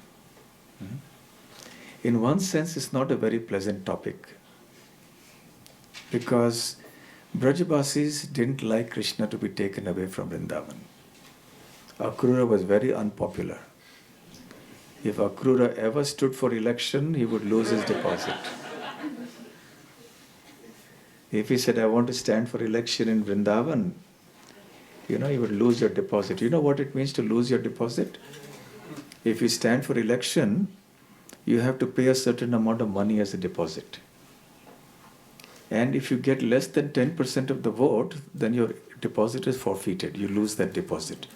In one sense, it's not a very pleasant topic, because Brajabasis didn't like Krishna to be taken away from Vrindavan. Akrura was very unpopular. If Akrura ever stood for election, he would lose his deposit. If he said, I want to stand for election in Vrindavan, you would lose your deposit. You know what it means to lose your deposit? If you stand for election, you have to pay a certain amount of money as a deposit. And if you get less than 10% of the vote, then your deposit is forfeited. You lose that deposit.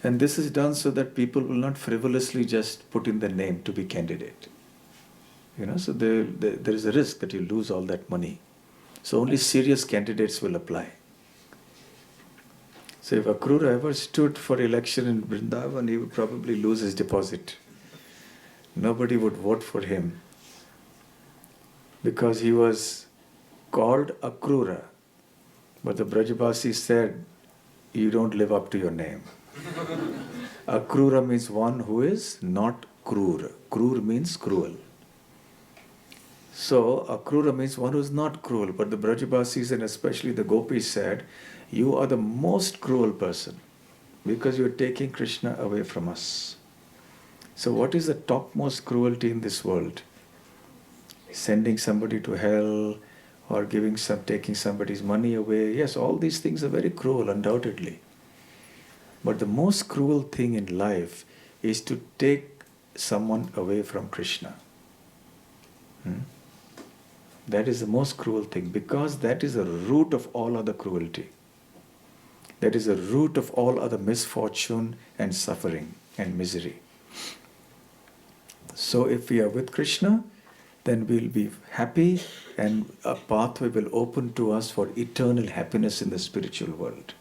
And this is done so that people will not frivolously just put in their name to be candidate. So there is a risk that you lose all that money. So only serious candidates will apply. So if Akrura ever stood for election in Vrindavan, he would probably lose his deposit. Nobody would vote for him because he was called Akrura. But the Brajabasi said, you don't live up to your name. Akrura means one who is not krur. Krur means cruel. So, Akrura means one who is not cruel, but the Brajabasis and especially the Gopis said, you are the most cruel person because you are taking Krishna away from us. So, what is the topmost cruelty in this world? Sending somebody to hell or taking somebody's money away. Yes, all these things are very cruel, undoubtedly. But the most cruel thing in life is to take someone away from Krishna. That is the most cruel thing, because that is the root of all other cruelty. That is the root of all other misfortune and suffering and misery. So if we are with Krishna, then we'll be happy and a pathway will open to us for eternal happiness in the spiritual world.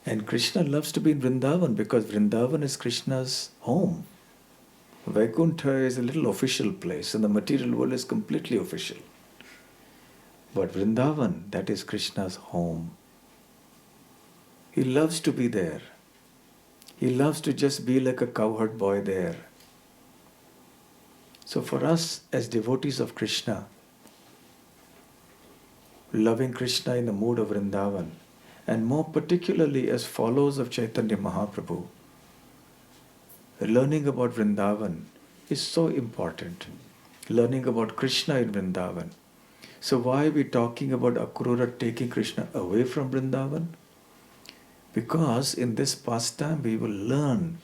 And Krishna loves to be in Vrindavan because Vrindavan is Krishna's home. Vaikuntha is a little official place and the material world is completely official. But Vrindavan, that is Krishna's home. He loves to be there. He loves to just be like a cowherd boy there. So for us as devotees of Krishna, loving Krishna in the mood of Vrindavan, and more particularly as followers of Chaitanya Mahaprabhu, learning about Vrindavan is so important. Learning about Krishna in Vrindavan. So why are we talking about Akrura taking Krishna away from Vrindavan? Because in this pastime we will learn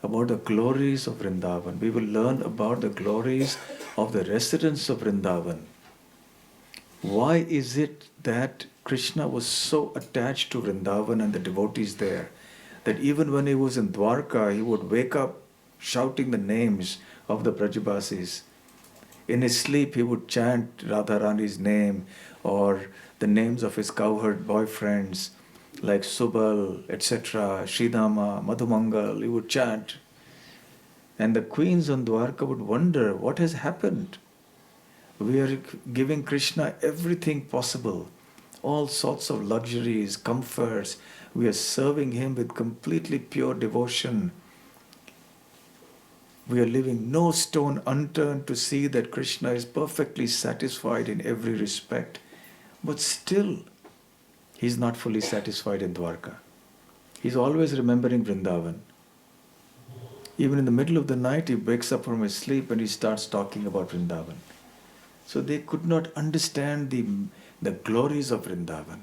about the glories of Vrindavan. We will learn about the glories of the residents of Vrindavan. Why is it that Krishna was so attached to Vrindavan and the devotees there, that even when he was in Dwarka, he would wake up shouting the names of the Brajabasis. In his sleep, he would chant Radharani's name or the names of his cowherd boyfriends like Subal, etc., Sridhama, Madhumangal. He would chant. And the queens on Dwarka would wonder, what has happened? We are giving Krishna everything possible, all sorts of luxuries, comforts. We are serving him with completely pure devotion. We are leaving no stone unturned to see that Krishna is perfectly satisfied in every respect. But still, he is not fully satisfied in Dwarka. He is always remembering Vrindavan. Even in the middle of the night, he wakes up from his sleep and he starts talking about Vrindavan. So they could not understand the glories of Vrindavan.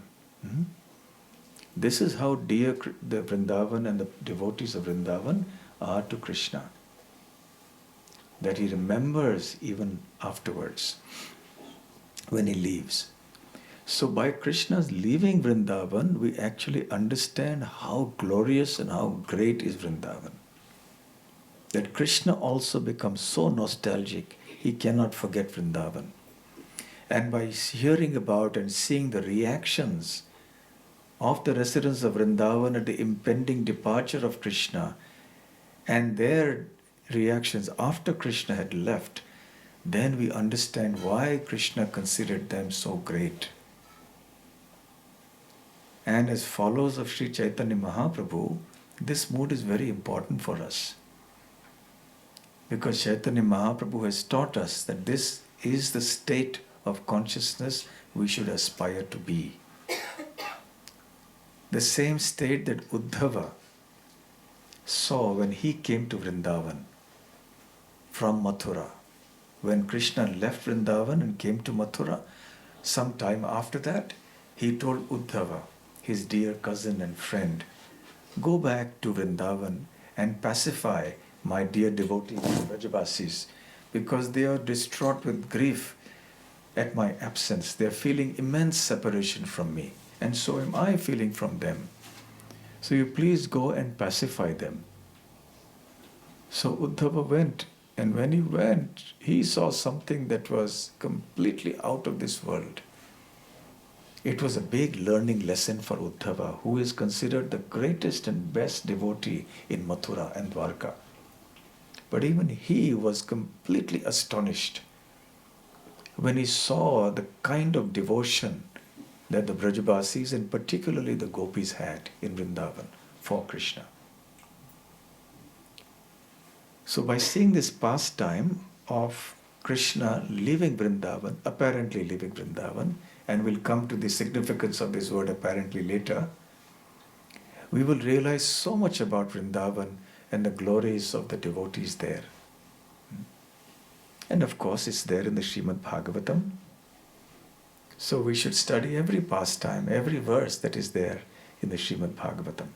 This is how dear the Vrindavan and the devotees of Vrindavan are to Krishna. That he remembers even afterwards when he leaves. So by Krishna's leaving Vrindavan, we actually understand how glorious and how great is Vrindavan. That Krishna also becomes so nostalgic, he cannot forget Vrindavan. And by hearing about and seeing the reactions of the residents of Vrindavan at the impending departure of Krishna and their reactions after Krishna had left, then we understand why Krishna considered them so great. And as followers of Sri Chaitanya Mahaprabhu, this mood is very important for us. Because Chaitanya Mahaprabhu has taught us that this is the state of consciousness we should aspire to be. The same state that Uddhava saw when he came to Vrindavan from Mathura. When Krishna left Vrindavan and came to Mathura, some time after that, he told Uddhava, his dear cousin and friend, go back to Vrindavan and pacify my dear devotees, Brajabasis, because they are distraught with grief at my absence. They are feeling immense separation from me, and so am I feeling from them. So you please go and pacify them. So Uddhava went, and when he went, he saw something that was completely out of this world. It was a big learning lesson for Uddhava, who is considered the greatest and best devotee in Mathura and Dwarka. But even he was completely astonished when he saw the kind of devotion that the Brajabasis and particularly the Gopis had in Vrindavan for Krishna. So by seeing this pastime of Krishna leaving Vrindavan, apparently leaving Vrindavan, and we'll come to the significance of this word apparently later, we will realize so much about Vrindavan and the glories of the devotees there. And of course, it's there in the Śrīmad Bhāgavatam. So we should study every pastime, every verse that is there in the Śrīmad Bhāgavatam.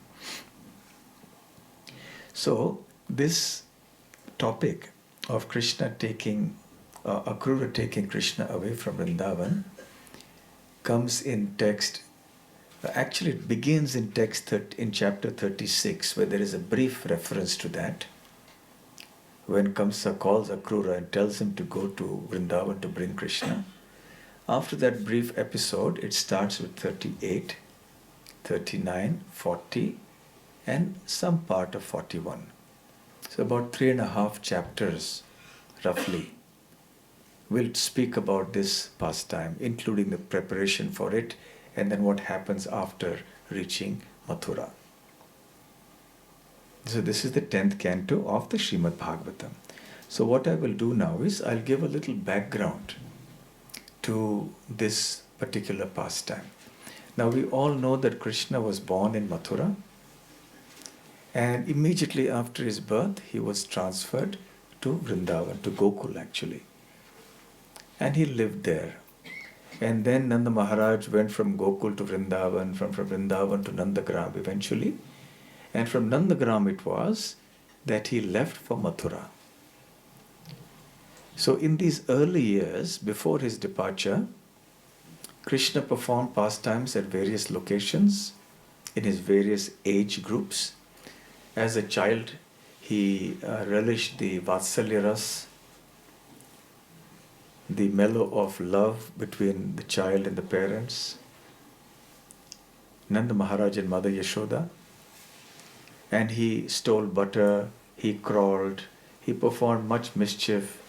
So this topic of Krishna taking, Akrura taking Krishna away from Vrindavan comes in text, actually it begins in text in chapter 36, where there is a brief reference to that. When Kamsa calls Akrura and tells him to go to Vrindavan to bring Krishna. After that brief episode, it starts with 38, 39, 40, and some part of 41. So about 3.5 chapters, roughly, will speak about this pastime, including the preparation for it, and then what happens after reaching Mathura. So this is the 10th canto of the Śrīmad Bhāgavatam. So what I will do now is I'll give a little background to this particular pastime. Now we all know that Krishna was born in Mathura, and immediately after his birth he was transferred to Vrindavan, to Gokul actually. And he lived there. And then Nanda Maharaj went from Gokul to Vrindavan, from Vrindavan to Nandagram eventually. And from Nandagram it was that he left for Mathura. So in these early years, before his departure, Krishna performed pastimes at various locations, in his various age groups. As a child, he relished the Vatsalya Ras, the mellow of love between the child and the parents, Nanda Maharaj and Mother Yashoda. And he stole butter, he crawled, he performed much mischief.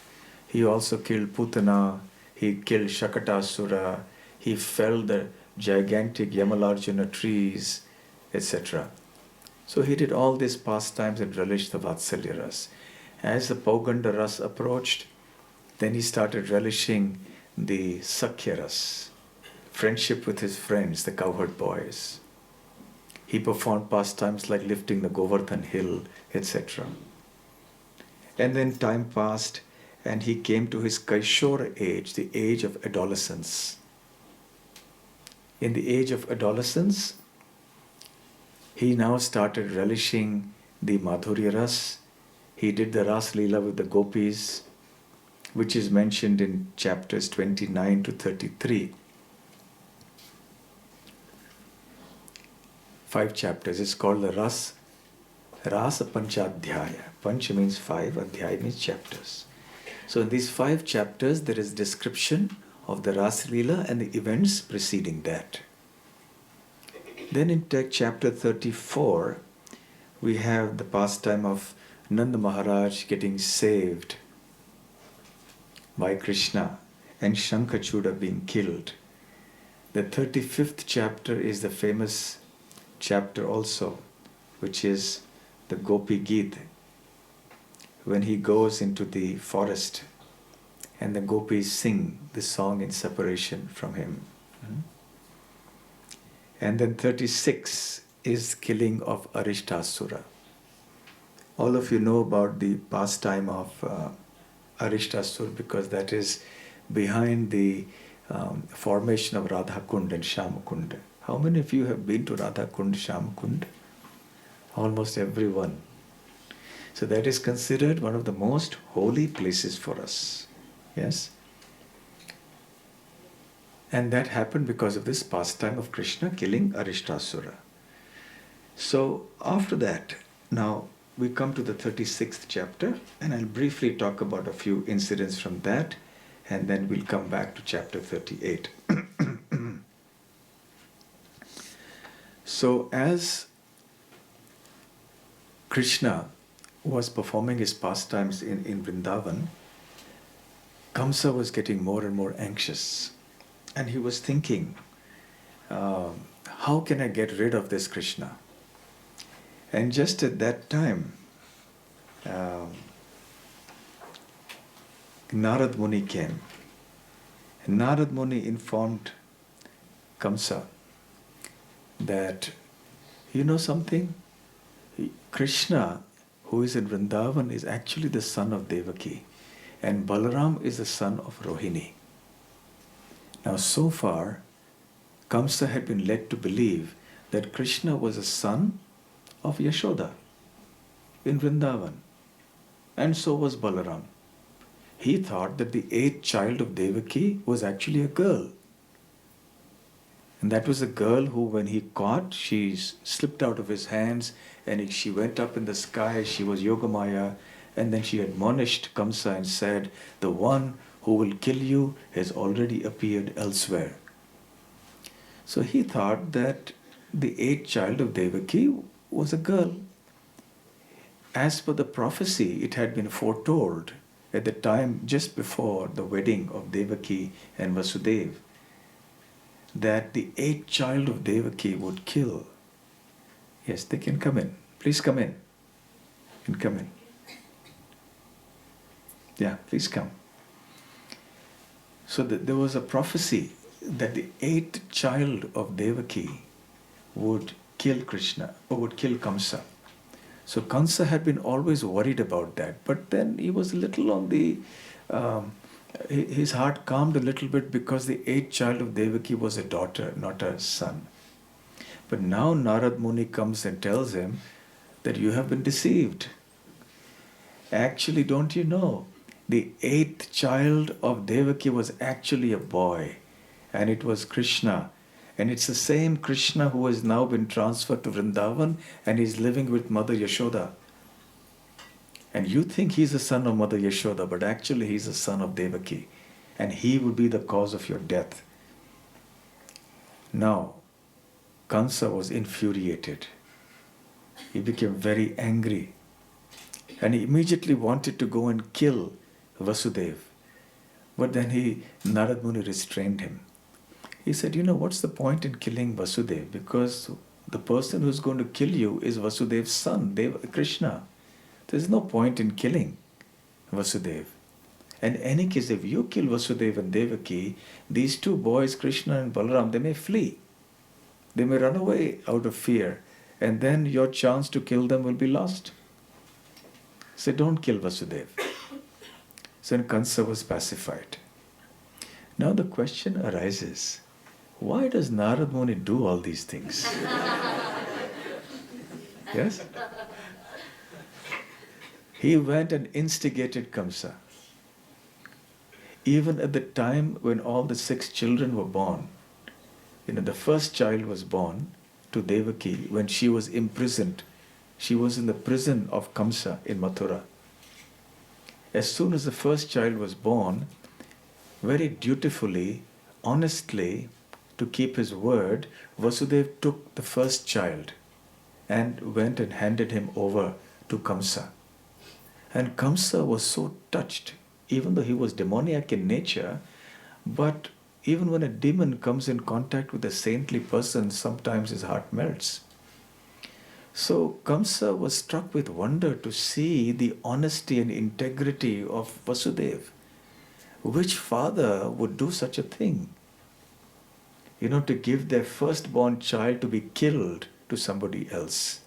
He also killed Putana, he killed Shakatasura, he felled the gigantic Yamalarjuna trees, etc. So he did all these pastimes and relished the Vatsalya Ras. As the Pauganda Ras approached, then he started relishing the Sakhya Ras, friendship with his friends, the cowherd boys. He performed pastimes like lifting the Govardhan hill, etc. And then time passed and he came to his Kaishora age, the age of adolescence. In the age of adolescence, he now started relishing the Madhurya Ras. He did the Ras Leela with the gopis, which is mentioned in chapters 29 to 33. 5 chapters. It's called the Rasa Panchadhyaya. Panch means 5, Adhyaya means chapters. So in these 5 chapters, there is description of the Ras Leela and the events preceding that. Then in chapter 34, we have the pastime of Nanda Maharaj getting saved by Krishna and Shankachuda being killed. The 35th chapter is the famous chapter also, which is the Gopi Geet, when he goes into the forest and the gopis sing the song in separation from him. And then 36 is killing of Arishtasura. All of you know about the pastime of Arishtasura because that is behind the formation of Radha Kund and Shama Kund. How many of you have been to Radha Kund, Shama Kund? Almost everyone. So that is considered one of the most holy places for us. Yes? And that happened because of this pastime of Krishna killing Arishtasura. So after that, now we come to the 36th chapter, and I'll briefly talk about a few incidents from that, and then we'll come back to chapter 38. So as Krishna was performing his pastimes in Vrindavan, Kamsa was getting more and more anxious. And he was thinking, how can I get rid of this Krishna? And just at that time, Narad Muni came. And Narad Muni informed Kamsa that, you know something? Krishna, who is in Vrindavan, is actually the son of Devaki, and Balaram is the son of Rohini. Now, so far, Kamsa had been led to believe that Krishna was a son of Yashoda in Vrindavan, and so was Balaram. He thought that the 8th child of Devaki was actually a girl. And that was a girl who, when he caught, she slipped out of his hands and she went up in the sky. She was Yogamaya. And then she admonished Kamsa and said, the one who will kill you has already appeared elsewhere. So he thought that the 8th child of Devaki was a girl. As per the prophecy, it had been foretold at the time just before the wedding of Devaki and Vasudeva, that the 8th child of Devaki would kill. Yes, they can come in. Please come in. You can come in. Yeah, please come. So there was a prophecy that the 8th child of Devaki would kill Krishna, or would kill Kamsa. So Kamsa had been always worried about that, but then he was a little on the, his heart calmed a little bit because the 8th child of Devaki was a daughter, not a son. But now Narad Muni comes and tells him that you have been deceived. Actually, don't you know, the 8th child of Devaki was actually a boy, and it was Krishna. And it's the same Krishna who has now been transferred to Vrindavan and is living with Mother Yashoda. And you think he's the son of Mother Yashoda, but actually he's the son of Devaki. And he will be the cause of your death. Now, Kamsa was infuriated. He became very angry. And he immediately wanted to go and kill Vasudeva. But then Narad Muni restrained him. He said, you know, what's the point in killing Vasudeva? Because the person who's going to kill you is Vasudeva's son, Krishna. There's no point in killing Vasudeva. And in any case, if you kill Vasudeva and Devaki, these two boys, Krishna and Balaram, they may flee. They may run away out of fear. And then your chance to kill them will be lost. So don't kill Vasudeva. So Kamsa was pacified. Now the question arises, why does Narad Muni do all these things? Yes? He went and instigated Kamsa. Even at the time when all the 6 children were born, the first child was born to Devaki when she was imprisoned. She was in the prison of Kamsa in Mathura. As soon as the first child was born, very dutifully, honestly, to keep his word, Vasudeva took the first child and went and handed him over to Kamsa. And Kamsa was so touched, even though he was demoniac in nature, but even when a demon comes in contact with a saintly person, sometimes his heart melts. So Kamsa was struck with wonder to see the honesty and integrity of Vasudeva. Which father would do such a thing? To give their firstborn child to be killed to somebody else,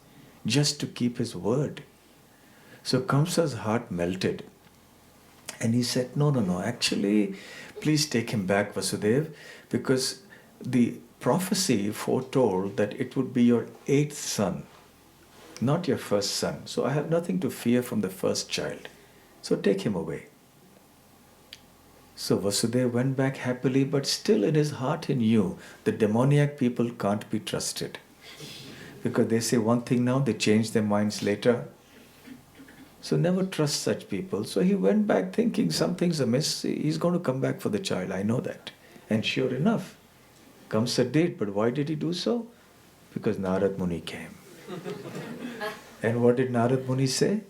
just to keep his word. So Kamsa's heart melted. And he said, no, actually, please take him back, Vasudeva, because the prophecy foretold that it would be your 8th son, not your first son. So I have nothing to fear from the first child. So take him away. So Vasudeva went back happily, but still in his heart he knew the demoniac people can't be trusted. Because they say one thing now, they change their minds later. So never trust such people. So he went back thinking something's amiss. He's going to come back for the child, I know that. And sure enough, Kamsa did. But why did he do so? Because Narad Muni came. And what did Narad Muni say?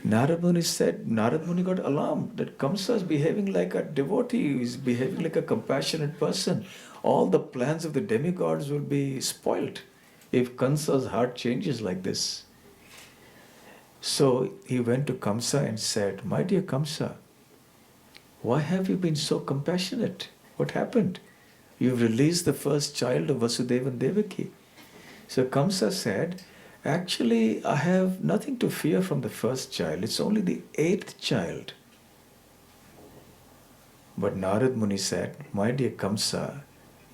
Narad Muni got alarmed that Kamsa is behaving like a devotee, is behaving like a compassionate person. All the plans of the demigods will be spoilt if Kamsa's heart changes like this. So he went to Kamsa and said, my dear Kamsa, why have you been so compassionate? What happened? You've released the first child of Vasudeva and Devaki. So Kamsa said, actually, I have nothing to fear from the first child. It's only the 8th child. But Narad Muni said, my dear Kamsa,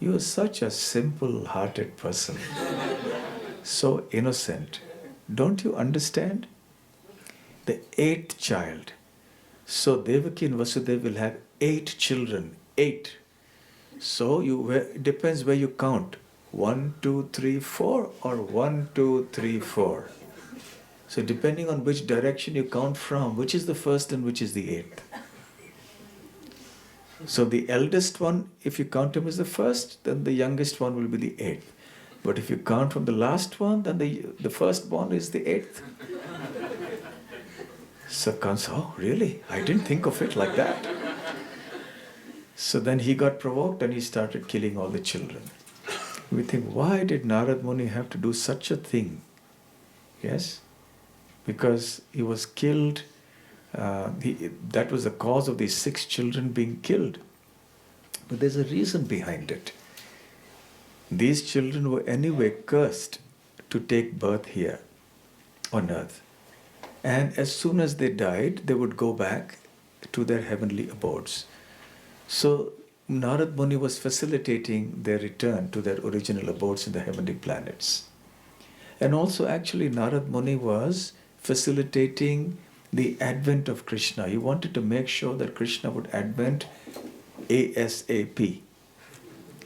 you are such a simple-hearted person. So innocent. Don't you understand? The 8th child. So Devaki and Vasudeva will have 8 children. 8. So it depends where you count. 1, 2, 3, 4 or 1, 2, 3, 4. So depending on which direction you count from, which is the first and which is the 8th. So the eldest one, if you count him as the first, then the youngest one will be the 8th. But if you count from the last one, then the firstborn is the 8th. So Kamsa, oh really? I didn't think of it like that. So then he got provoked and he started killing all the children. We think, why did Narad Muni have to do such a thing? Yes? Because he was killed. That was the cause of these 6 children being killed. But there's a reason behind it. These children were anyway cursed to take birth here on earth. And as soon as they died, they would go back to their heavenly abodes. So Narad Muni was facilitating their return to their original abodes in the heavenly planets. And also actually Narad Muni was facilitating the advent of Krishna. He wanted to make sure that Krishna would advent ASAP.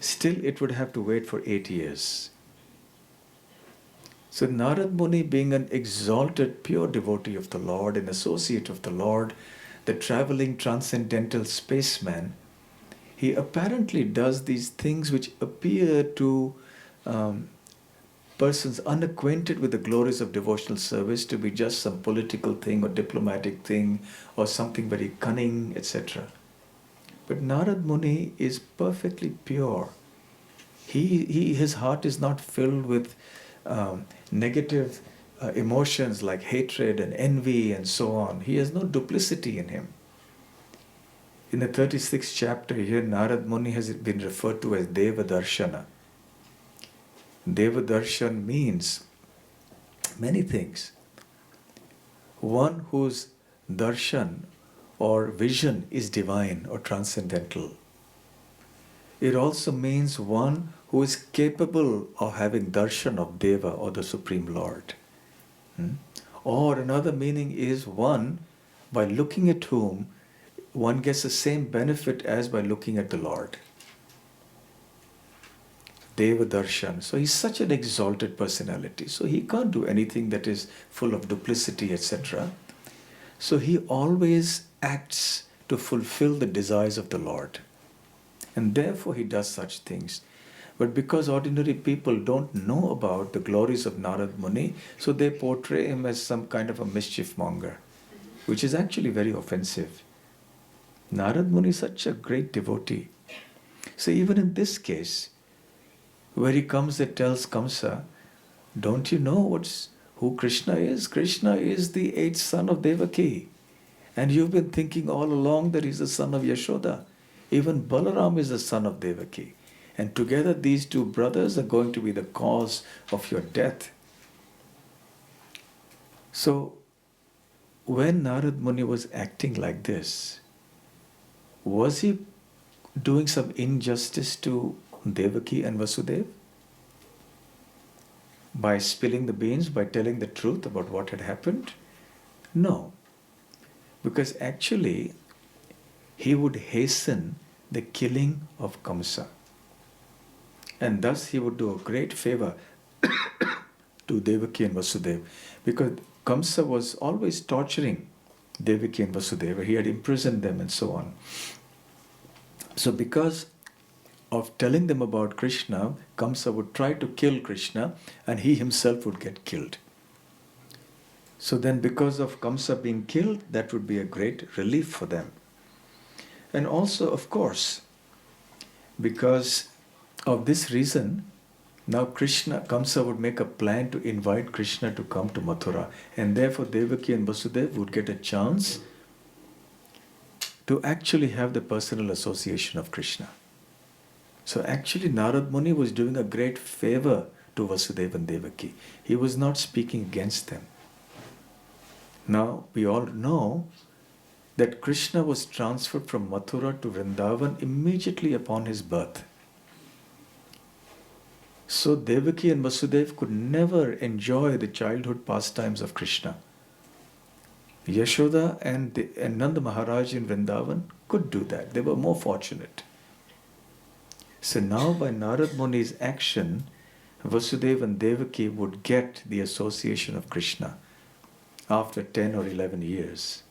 Still, it would have to wait for 8 years. So Narad Muni, being an exalted, pure devotee of the Lord, an associate of the Lord, the traveling transcendental spaceman, he apparently does these things which appear to persons unacquainted with the glories of devotional service to be just some political thing or diplomatic thing or something very cunning, etc. But Narad Muni is perfectly pure. His heart is not filled with negative emotions like hatred and envy and so on. He has no duplicity in him. In the 36th chapter here, Narad Muni has been referred to as Deva Darshana. Deva Darshan means many things. One whose darshan or vision is divine or transcendental. It also means one who is capable of having darshan of Deva or the Supreme Lord. Or another meaning is one by looking at whom one gets the same benefit as by looking at the Lord. Deva Darshan. So he's such an exalted personality. So he can't do anything that is full of duplicity, etc. So he always acts to fulfill the desires of the Lord. And therefore he does such things. But because ordinary people don't know about the glories of Narad Muni, so they portray him as some kind of a mischief monger, which is actually very offensive. Narad Muni is such a great devotee. So even in this case, where he comes and tells Kamsa, don't you know who Krishna is? Krishna is the 8th son of Devaki. And you've been thinking all along that he's the son of Yashoda. Even Balaram is the son of Devaki. And together these 2 brothers are going to be the cause of your death. So, when Narad Muni was acting like this, was he doing some injustice to Devaki and Vasudeva? By spilling the beans, by telling the truth about what had happened? No. Because actually, he would hasten the killing of Kamsa. And thus he would do a great favor to Devaki and Vasudeva. Because Kamsa was always torturing Devaki and Vasudeva. He had imprisoned them and so on. So because of telling them about Krishna, Kamsa would try to kill Krishna and he himself would get killed. So then because of Kamsa being killed, that would be a great relief for them. And also, of course, because of this reason, now Kamsa would make a plan to invite Krishna to come to Mathura. And therefore Devaki and Vasudeva would get a chance to actually have the personal association of Krishna. So actually Narad Muni was doing a great favor to Vasudeva and Devaki. He was not speaking against them. Now we all know that Krishna was transferred from Mathura to Vrindavan immediately upon his birth. So Devaki and Vasudeva could never enjoy the childhood pastimes of Krishna. Yashoda and Nanda Maharaj in Vrindavan could do that. They were more fortunate. So now by Narad Muni's action, Vasudeva and Devaki would get the association of Krishna after 10 or 11 years.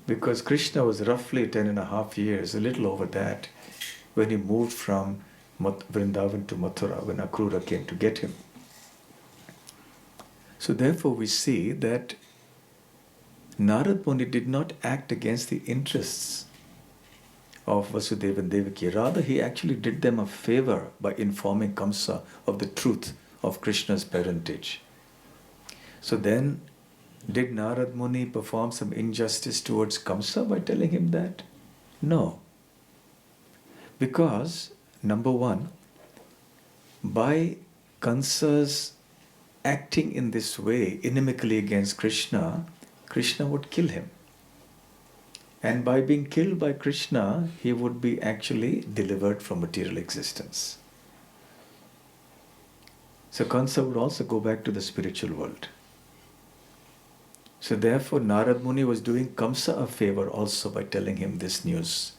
Because Krishna was roughly 10.5 years, a little over that, when he moved from Vrindavan to Mathura, when Akrura came to get him. So therefore we see that Narad Muni did not act against the interests of Vasudeva and Devaki. Rather, he actually did them a favor by informing Kamsa of the truth of Krishna's parentage. So then, did Narad Muni perform some injustice towards Kamsa by telling him that? No. Because, number one, by Kamsa's acting in this way, inimically against Krishna, Krishna would kill him. And by being killed by Krishna, he would be actually delivered from material existence. So Kamsa would also go back to the spiritual world. So therefore Narad Muni was doing Kamsa a favor also by telling him this news.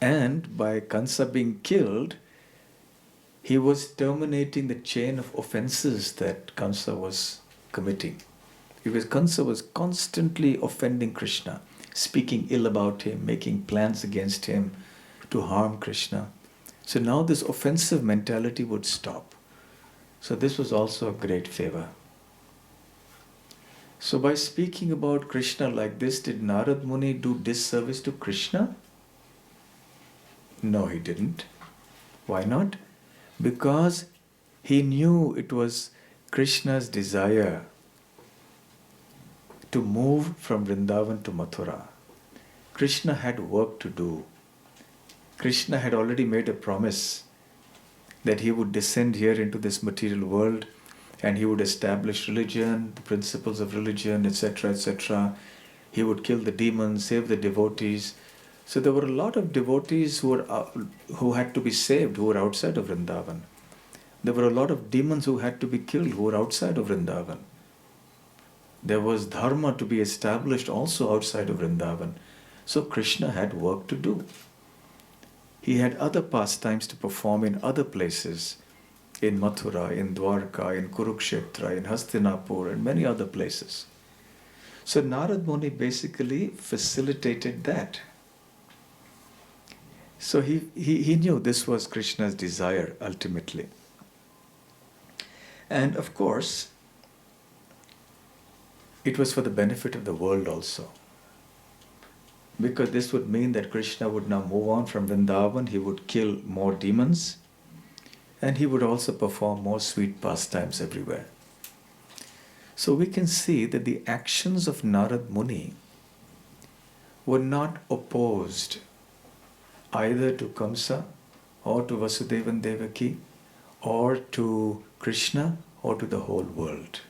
And by Kamsa being killed, he was terminating the chain of offenses that Kamsa was committing. Because Kamsa was constantly offending Krishna, speaking ill about him, making plans against him to harm Krishna. So now this offensive mentality would stop. So this was also a great favor. So by speaking about Krishna like this, did Narad Muni do disservice to Krishna? No, he didn't. Why not? Because he knew it was Krishna's desire to move from Vrindavan to Mathura. Krishna had work to do. Krishna had already made a promise that he would descend here into this material world and he would establish religion, the principles of religion, etc., etc. He would kill the demons, save the devotees. So there were a lot of devotees who had to be saved, who were outside of Vrindavan. There were a lot of demons who had to be killed, who were outside of Vrindavan. There was dharma to be established also outside of Vrindavan. So Krishna had work to do. He had other pastimes to perform in other places, in Mathura, in Dwarka, in Kurukshetra, in Hastinapur, and many other places. So Narad Muni basically facilitated that. So he knew this was Krishna's desire ultimately. And of course, it was for the benefit of the world also. Because this would mean that Krishna would now move on from Vrindavan, he would kill more demons, and he would also perform more sweet pastimes everywhere. So we can see that the actions of Narad Muni were not opposed either to Kamsa or to Vasudeva and Devaki or to Krishna or to the whole world.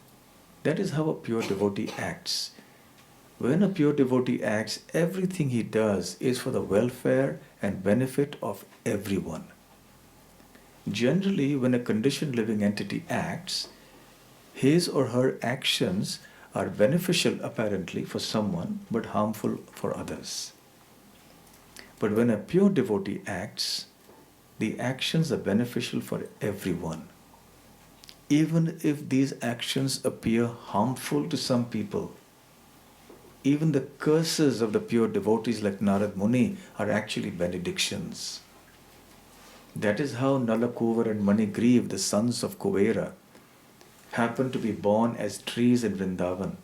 That is how a pure devotee acts. When a pure devotee acts, everything he does is for the welfare and benefit of everyone. Generally, when a conditioned living entity acts, his or her actions are beneficial apparently for someone but harmful for others. But when a pure devotee acts, the actions are beneficial for everyone. Even if these actions appear harmful to some people, even the curses of the pure devotees like Narad Muni are actually benedictions. That is how Nalakuvar and Manigriv, the sons of Kuvera, happened to be born as trees in Vrindavan.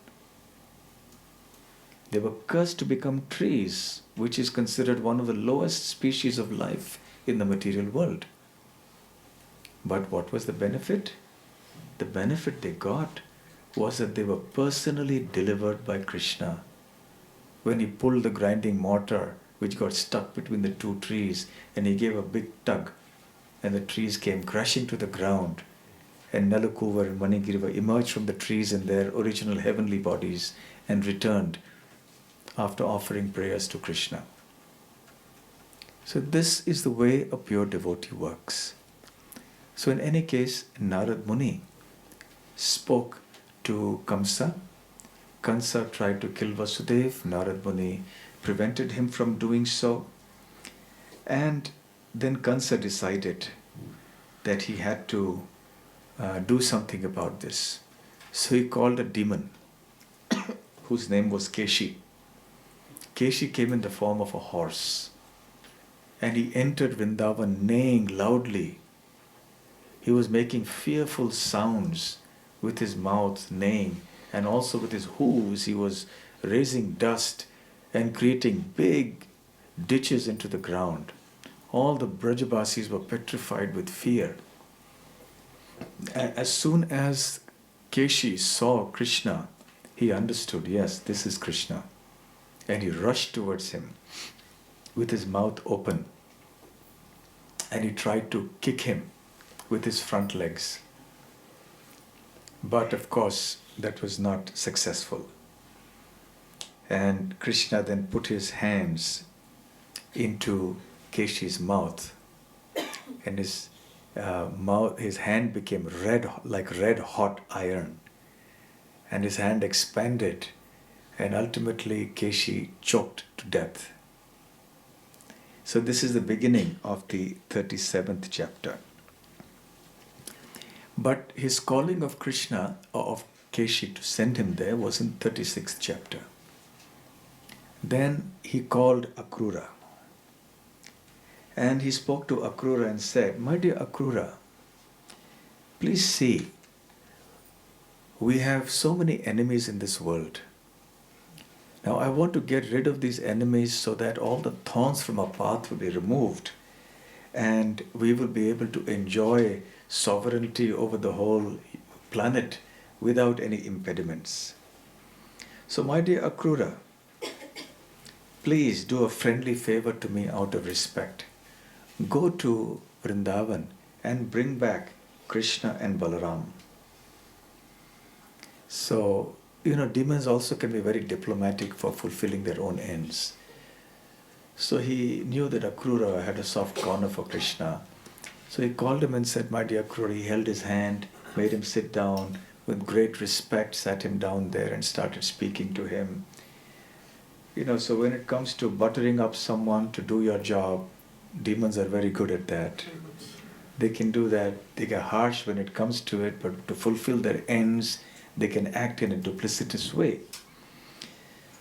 They were cursed to become trees, which is considered one of the lowest species of life in the material world. But what was the benefit? The benefit they got was that they were personally delivered by Krishna. when he pulled the grinding mortar which got stuck between the two trees, and he gave a big tug, and the trees came crashing to the ground, and Nalukuvar and Manigiriva emerged from the trees in their original heavenly bodies and returned after offering prayers to Krishna. So this is the way a pure devotee works. So in any case, Narad Muni spoke to Kamsa. Kamsa tried to kill Vasudeva. Narad Muni prevented him from doing so. And then Kamsa decided that he had to do something about this. So he called a demon whose name was Keshi. Keshi came in the form of a horse, and he entered Vrindavan neighing loudly. He was making fearful sounds with his mouth, neighing, and also with his hooves he was raising dust and creating big ditches into the ground. All the Brajabasis were petrified with fear. As soon as Keshi saw Krishna, he understood, yes, this is Krishna. And he rushed towards him with his mouth open. And he tried to kick him with his front legs. But of course, that was not successful. And Krishna then put his hands into Keshi's mouth, and his hand became red, like red hot iron, and his hand expanded, and ultimately Keshi choked to death. So this is the beginning of the 37th chapter. But his calling of Krishna, or of Keshi to send him there, was in 36th chapter. Then he called Akrura. And he spoke to Akrura and said, "My dear Akrura, please see, we have so many enemies in this world. Now I want to get rid of these enemies so that all the thorns from our path will be removed, and we will be able to enjoy sovereignty over the whole planet without any impediments. So my dear Akrura, please do a friendly favor to me out of respect. Go to Vrindavan and bring back Krishna and Balaram." So, demons also can be very diplomatic for fulfilling their own ends. So he knew that Akrura had a soft corner for Krishna. So he called him and said, "My dear Akrura," he held his hand, made him sit down with great respect, sat him down there and started speaking to him. So when it comes to buttering up someone to do your job, demons are very good at that. They can do that. They get harsh when it comes to it, but to fulfill their ends, they can act in a duplicitous way.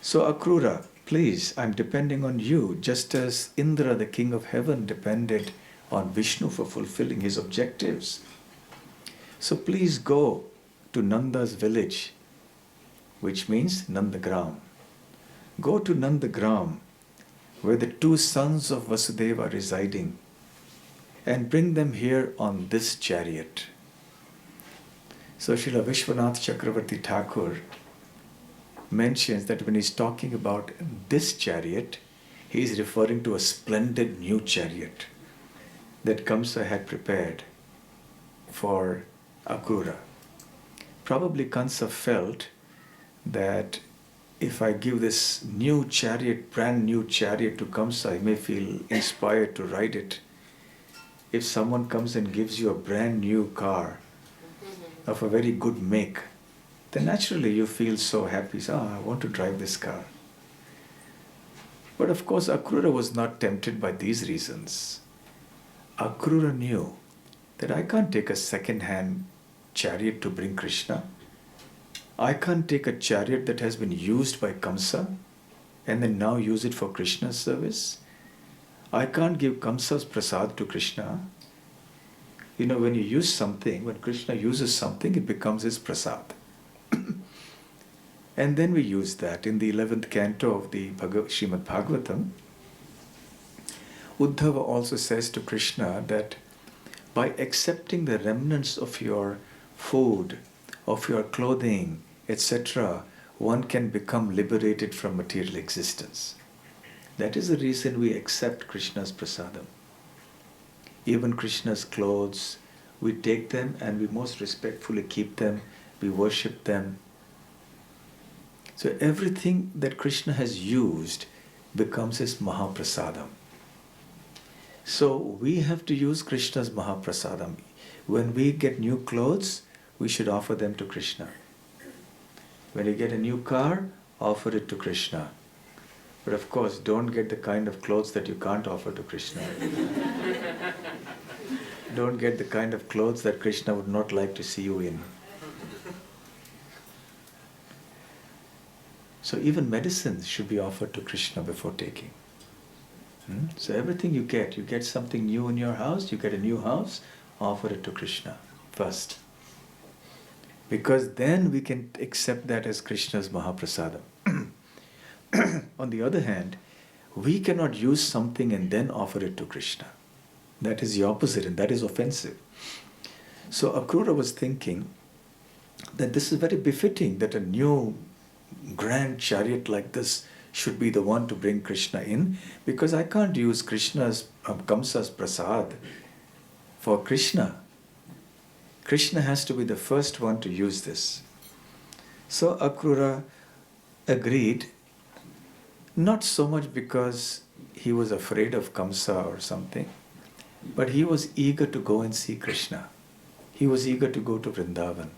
So Akrura, please, I'm depending on you, just as Indra, the king of heaven, depended on Vishnu for fulfilling his objectives. So please go to Nanda's village, which means Nandagram. Go to Nandagram, where the two sons of Vasudeva are residing, and bring them here on this chariot. So Srila Vishwanath Chakravarti Thakur mentions that when he's talking about this chariot, he is referring to a splendid new chariot that Kamsa had prepared for Akrura. Probably Kamsa felt that if I give this new chariot, brand new chariot to Kamsa, he may feel inspired to ride it. If someone comes and gives you a brand new car of a very good make, then naturally you feel so happy. So, I want to drive this car. But of course, Akrura was not tempted by these reasons. Akrura knew that I can't take a second-hand chariot to bring Krishna. I can't take a chariot that has been used by Kamsa and then now use it for Krishna's service. I can't give Kamsa's prasad to Krishna. When you use something, when Krishna uses something, it becomes his prasad. And then we use that in the 11th canto of the Śrīmad Bhāgavatam. Uddhava also says to Krishna that by accepting the remnants of your food, of your clothing, etc., one can become liberated from material existence. That is the reason we accept Krishna's prasadam. Even Krishna's clothes, we take them and we most respectfully keep them, we worship them. So everything that Krishna has used becomes his Mahaprasadam. So we have to use Krishna's Mahaprasadam. When we get new clothes, we should offer them to Krishna. When you get a new car, offer it to Krishna. But of course, don't get the kind of clothes that you can't offer to Krishna. Don't get the kind of clothes that Krishna would not like to see you in. So even medicines should be offered to Krishna before taking. So everything you get something new in your house, you get a new house, offer it to Krishna first. Because then we can accept that as Krishna's Mahaprasadam. On the other hand, we cannot use something and then offer it to Krishna. That is the opposite, and that is offensive. So Akrura was thinking that this is very befitting that a new grand chariot like this should be the one to bring Krishna in, because I can't use Kamsa's prasad for Krishna. Krishna has to be the first one to use this. So Akrura agreed, not so much because he was afraid of Kamsa or something, but he was eager to go and see Krishna. He was eager to go to Vrindavan.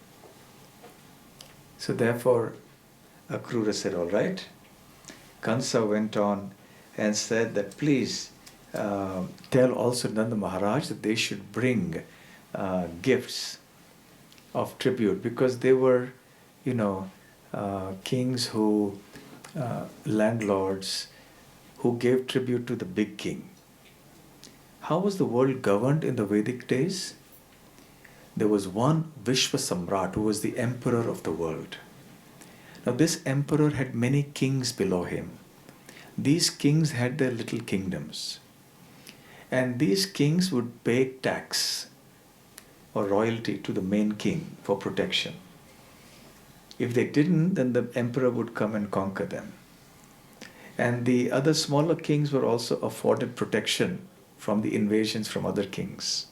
So therefore, Akrura said, all right. Kamsa went on and said that please tell also Nanda Maharaj that they should bring gifts of tribute, because they were, kings who, landlords who gave tribute to the big king. How was the world governed in the Vedic days? There was one Vishwa Samrat who was the emperor of the world. Now this emperor had many kings below him. These kings had their little kingdoms. And these kings would pay tax or royalty to the main king for protection. If they didn't, then the emperor would come and conquer them. And the other smaller kings were also afforded protection from the invasions from other kings.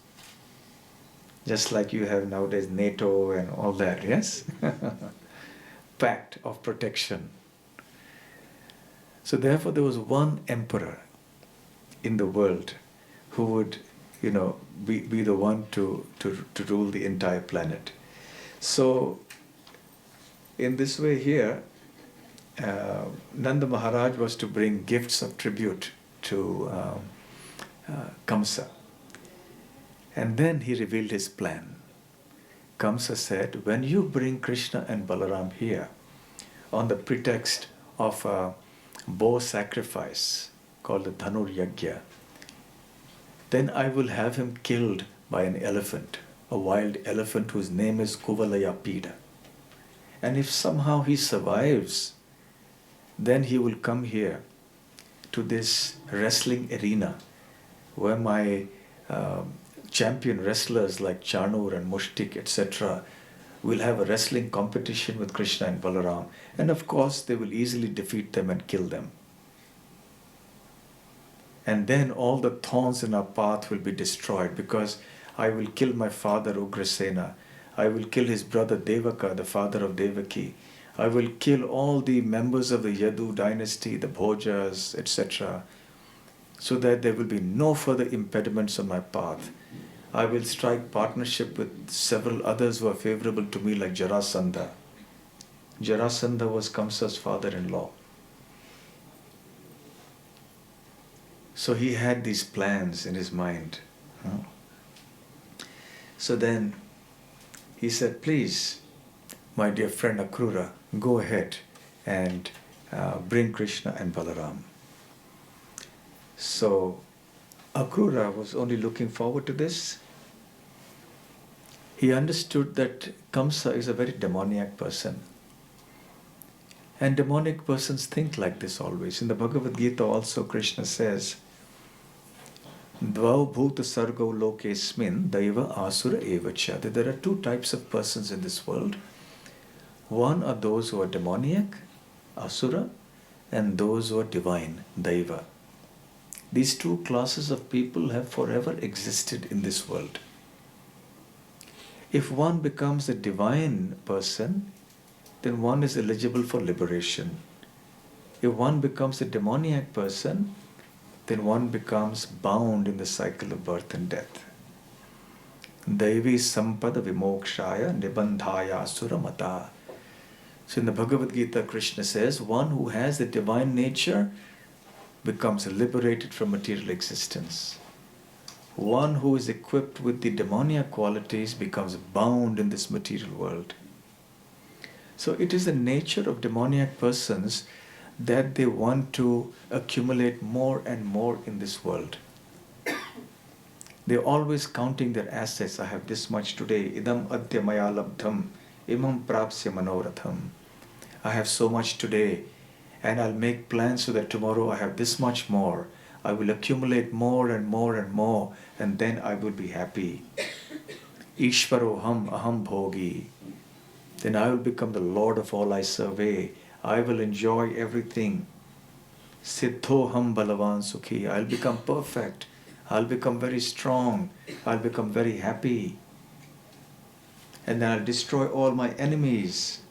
Just like you have nowadays NATO and all that, yes? Pact of protection. So therefore there was one emperor in the world who would, be the one to rule the entire planet. So in this way here, Nanda Maharaj was to bring gifts of tribute to Kamsa. And then he revealed his plan. Kamsa said, when you bring Krishna and Balaram here, on the pretext of a bow sacrifice called the Dhanur Yagya, then I will have him killed by an elephant, a wild elephant whose name is Kuvalaya Pida. And if somehow he survives, then he will come here to this wrestling arena where my champion wrestlers like Chanur and Mushtik, etc., will have a wrestling competition with Krishna and Balaram. And of course, they will easily defeat them and kill them. And then all the thorns in our path will be destroyed, because I will kill my father Ugrasena. I will kill his brother Devaka, the father of Devaki. I will kill all the members of the Yadu dynasty, the Bhojas, etc., so that there will be no further impediments on my path. I will strike partnership with several others who are favorable to me, like Jarasandha. Jarasandha was Kamsa's father-in-law. So he had these plans in his mind. So then he said, please, my dear friend Akrura, go ahead and bring Krishna and Balaram. So Akrura was only looking forward to this. He understood that Kamsa is a very demoniac person. And demonic persons think like this always. In the Bhagavad Gita also Krishna says, Dvau bhuta sargo lokesmin daiva asura evacha. That there are two types of persons in this world. One are those who are demoniac, asura, and those who are divine, daiva. These two classes of people have forever existed in this world. If one becomes a divine person, then one is eligible for liberation. If one becomes a demoniac person, then one becomes bound in the cycle of birth and death. Daivi sampada vimokshaya nibandhaya asura mata. So in the Bhagavad Gita, Krishna says, one who has the divine nature becomes liberated from material existence. One who is equipped with the demoniac qualities becomes bound in this material world. So it is the nature of demoniac persons that they want to accumulate more and more in this world. They're always counting their assets. I have this much today. Idam adya maya labdham, imam prapsya manoratham. I have so much today, and I'll make plans so that tomorrow I have this much more. I will accumulate more and more and more, and then I will be happy. Ishvaroham aham bhogi. Then I will become the Lord of all I survey. I will enjoy everything. Siddhoham balavan sukhi. I'll become perfect. I'll become very strong. I'll become very happy. And then I'll destroy all my enemies.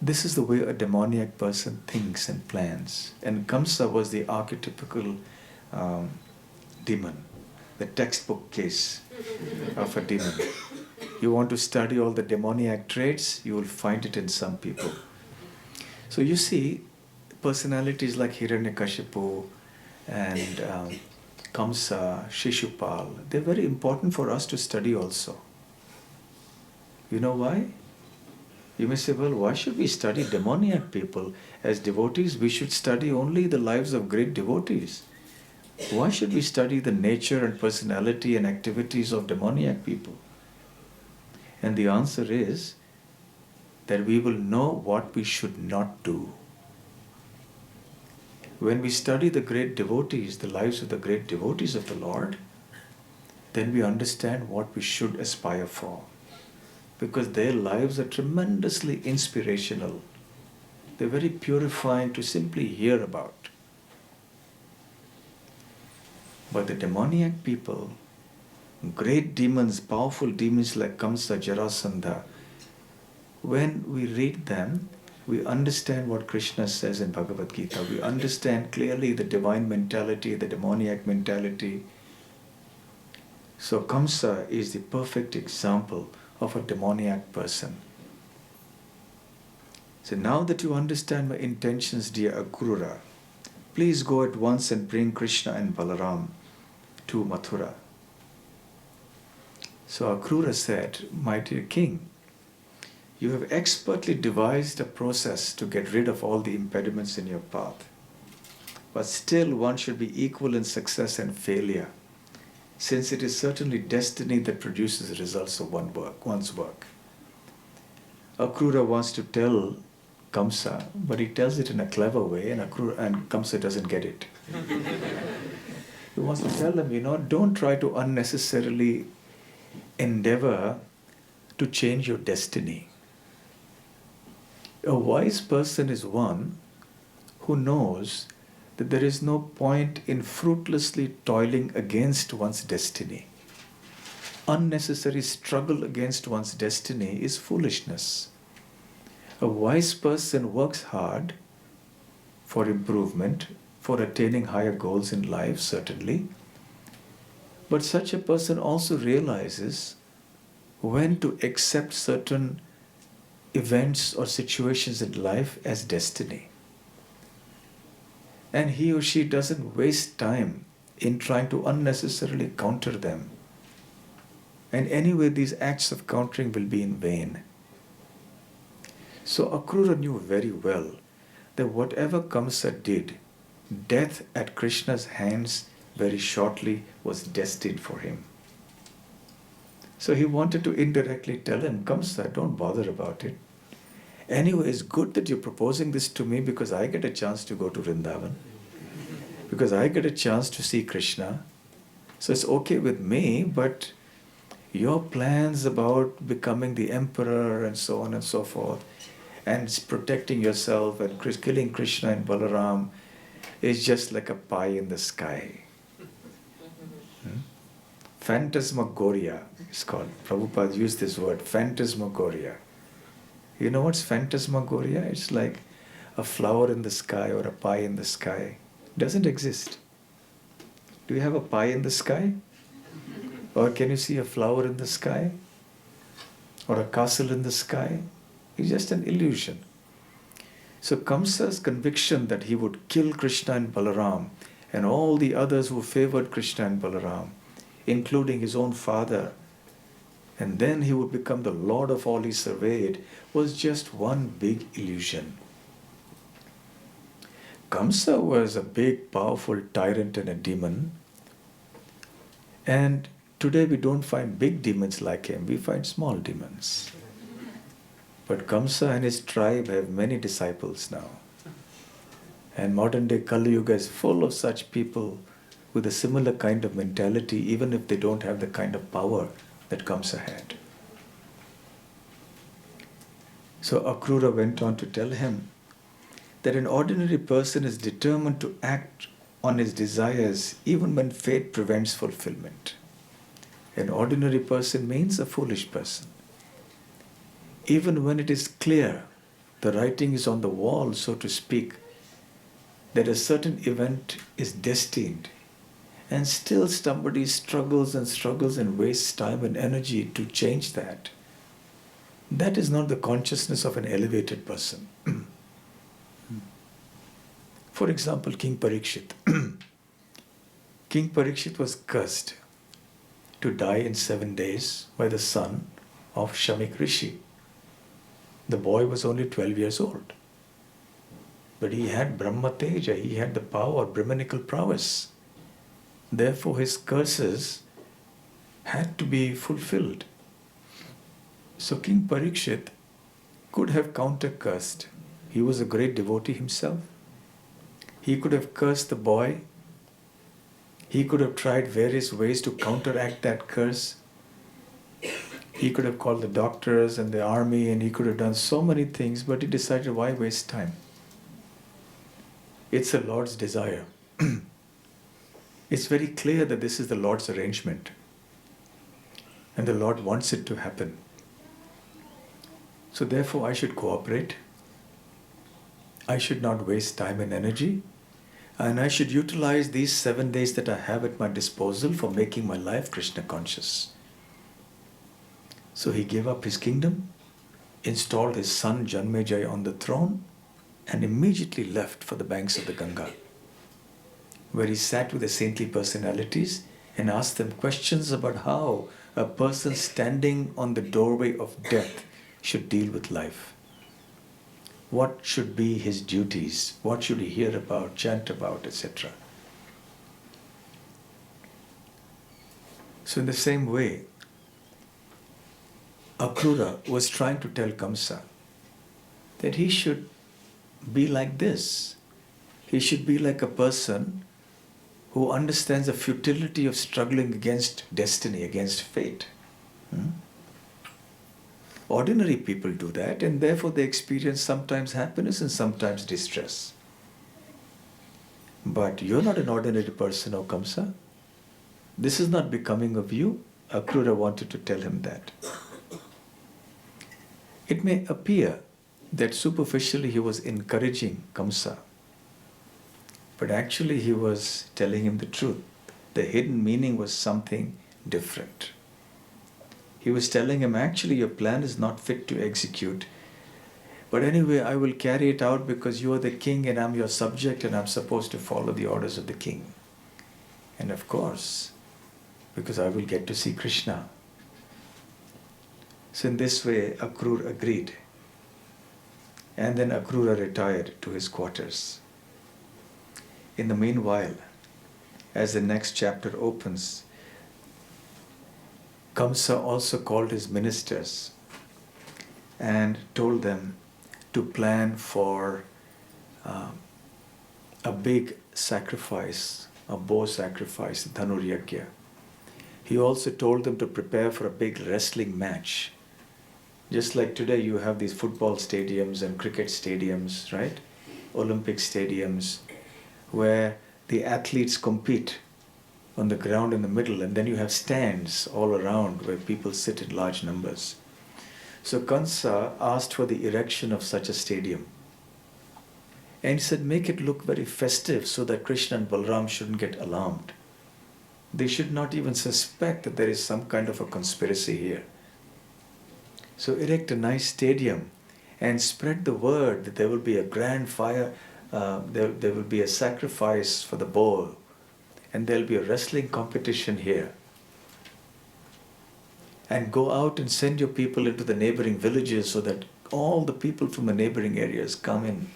This is the way a demoniac person thinks and plans. And Kamsa was the archetypical demon, the textbook case of a demon. You want to study all the demoniac traits, you will find it in some people. So you see, personalities like Hiranyakashipu and Kamsa, Shishupal, they're very important for us to study also. You know why? You may say, well, why should we study demoniac people? As devotees, we should study only the lives of great devotees. Why should we study the nature and personality and activities of demoniac people? And the answer is that we will know what we should not do. When we study the great devotees, the lives of the great devotees of the Lord, then we understand what we should aspire for. Because their lives are tremendously inspirational. They're very purifying to simply hear about. But the demoniac people, great demons, powerful demons like Kamsa, Jarasandha, when we read them, we understand what Krishna says in Bhagavad Gita. We understand clearly the divine mentality, the demoniac mentality. So Kamsa is the perfect example of a demoniac person. So now that you understand my intentions, dear Akrura, please go at once and bring Krishna and Balaram to Mathura. So Akrura said, my dear king, you have expertly devised a process to get rid of all the impediments in your path. But still one should be equal in success and failure, since it is certainly destiny that produces results of one's work. Akrura wants to tell Kamsa, but he tells it in a clever way, and Kamsa doesn't get it. He wants to tell him, don't try to unnecessarily endeavor to change your destiny. A wise person is one who knows that there is no point in fruitlessly toiling against one's destiny. Unnecessary struggle against one's destiny is foolishness. A wise person works hard for improvement, for attaining higher goals in life, certainly. But such a person also realizes when to accept certain events or situations in life as destiny. And he or she doesn't waste time in trying to unnecessarily counter them. And anyway, these acts of countering will be in vain. So Akrura knew very well that whatever Kamsa did, death at Krishna's hands very shortly was destined for him. So he wanted to indirectly tell him, Kamsa, don't bother about it. Anyway, it's good that you're proposing this to me because I get a chance to go to Vrindavan. Because I get a chance to see Krishna. So it's okay with me, but your plans about becoming the emperor and so on and so forth, and protecting yourself and killing Krishna and Balaram is just like a pie in the sky. Phantasmagoria is called. Prabhupada used this word, phantasmagoria. You know what's phantasmagoria? It's like a flower in the sky or a pie in the sky. It doesn't exist. Do you have a pie in the sky? Or can you see a flower in the sky? Or a castle in the sky? It's just an illusion. So Kamsa's conviction that he would kill Krishna and Balaram and all the others who favored Krishna and Balaram, including his own father, and then he would become the Lord of all he surveyed, was just one big illusion. Kamsa was a big, powerful tyrant and a demon. And today we don't find big demons like him, we find small demons. But Kamsa and his tribe have many disciples now. And modern day Kali Yuga is full of such people with a similar kind of mentality, even if they don't have the kind of power that Kamsa had. So Akrura went on to tell him that an ordinary person is determined to act on his desires even when fate prevents fulfillment. An ordinary person means a foolish person. Even when it is clear, the writing is on the wall, so to speak, that a certain event is destined, and still somebody struggles and wastes time and energy to change that. That is not the consciousness of an elevated person. For example, King Parikshit. King Parikshit was cursed to die in 7 days by the son of Shamik Rishi. The boy was only 12 years old. But he had Brahma Teja, he had the power, Brahmanical prowess. Therefore his curses had to be fulfilled. So King Parikshit could have counter-cursed. He was a great devotee himself. He could have cursed the boy. He could have tried various ways to counteract that curse. He could have called the doctors and the army, and he could have done so many things, but he decided, why waste time? It's the Lord's desire. It's very clear that this is the Lord's arrangement. And the Lord wants it to happen. So therefore I should cooperate. I should not waste time and energy. And I should utilize these 7 days that I have at my disposal for making my life Krishna conscious. So he gave up his kingdom, installed his son Janmejaya on the throne, and immediately left for the banks of the Ganga, where he sat with the saintly personalities and asked them questions about how a person standing on the doorway of death should deal with life. What should be his duties? What should he hear about, chant about, etc. So in the same way, Akrura was trying to tell Kamsa that he should be like this. He should be like a person who understands the futility of struggling against destiny, against fate. Ordinary people do that, and therefore they experience sometimes happiness and sometimes distress. But you're not an ordinary person, O Kamsa. This is not becoming of you. Akrura wanted to tell him that. It may appear that superficially he was encouraging Kamsa, but actually he was telling him the truth. The hidden meaning was something different. He was telling him, actually your plan is not fit to execute, but anyway I will carry it out because you are the king and I'm your subject and I'm supposed to follow the orders of the king. And of course, because I will get to see Krishna. So in this way, Akrura agreed. And then Akrura retired to his quarters. In the meanwhile, as the next chapter opens, Kamsa also called his ministers and told them to plan for a big sacrifice, a bow sacrifice, Dhanuryagya, He also told them to prepare for a big wrestling match. Just like today you have these football stadiums and cricket stadiums, right? Olympic stadiums, where the athletes compete on the ground in the middle, and then you have stands all around where people sit in large numbers. So Kansa asked for the erection of such a stadium. And he said, make it look very festive so that Krishna and Balram shouldn't get alarmed. They should not even suspect that there is some kind of a conspiracy here. So erect a nice stadium and spread the word that there will be a grand fire, there will be a sacrifice for the bull, and there will be a wrestling competition here. And go out and send your people into the neighboring villages so that all the people from the neighboring areas come in.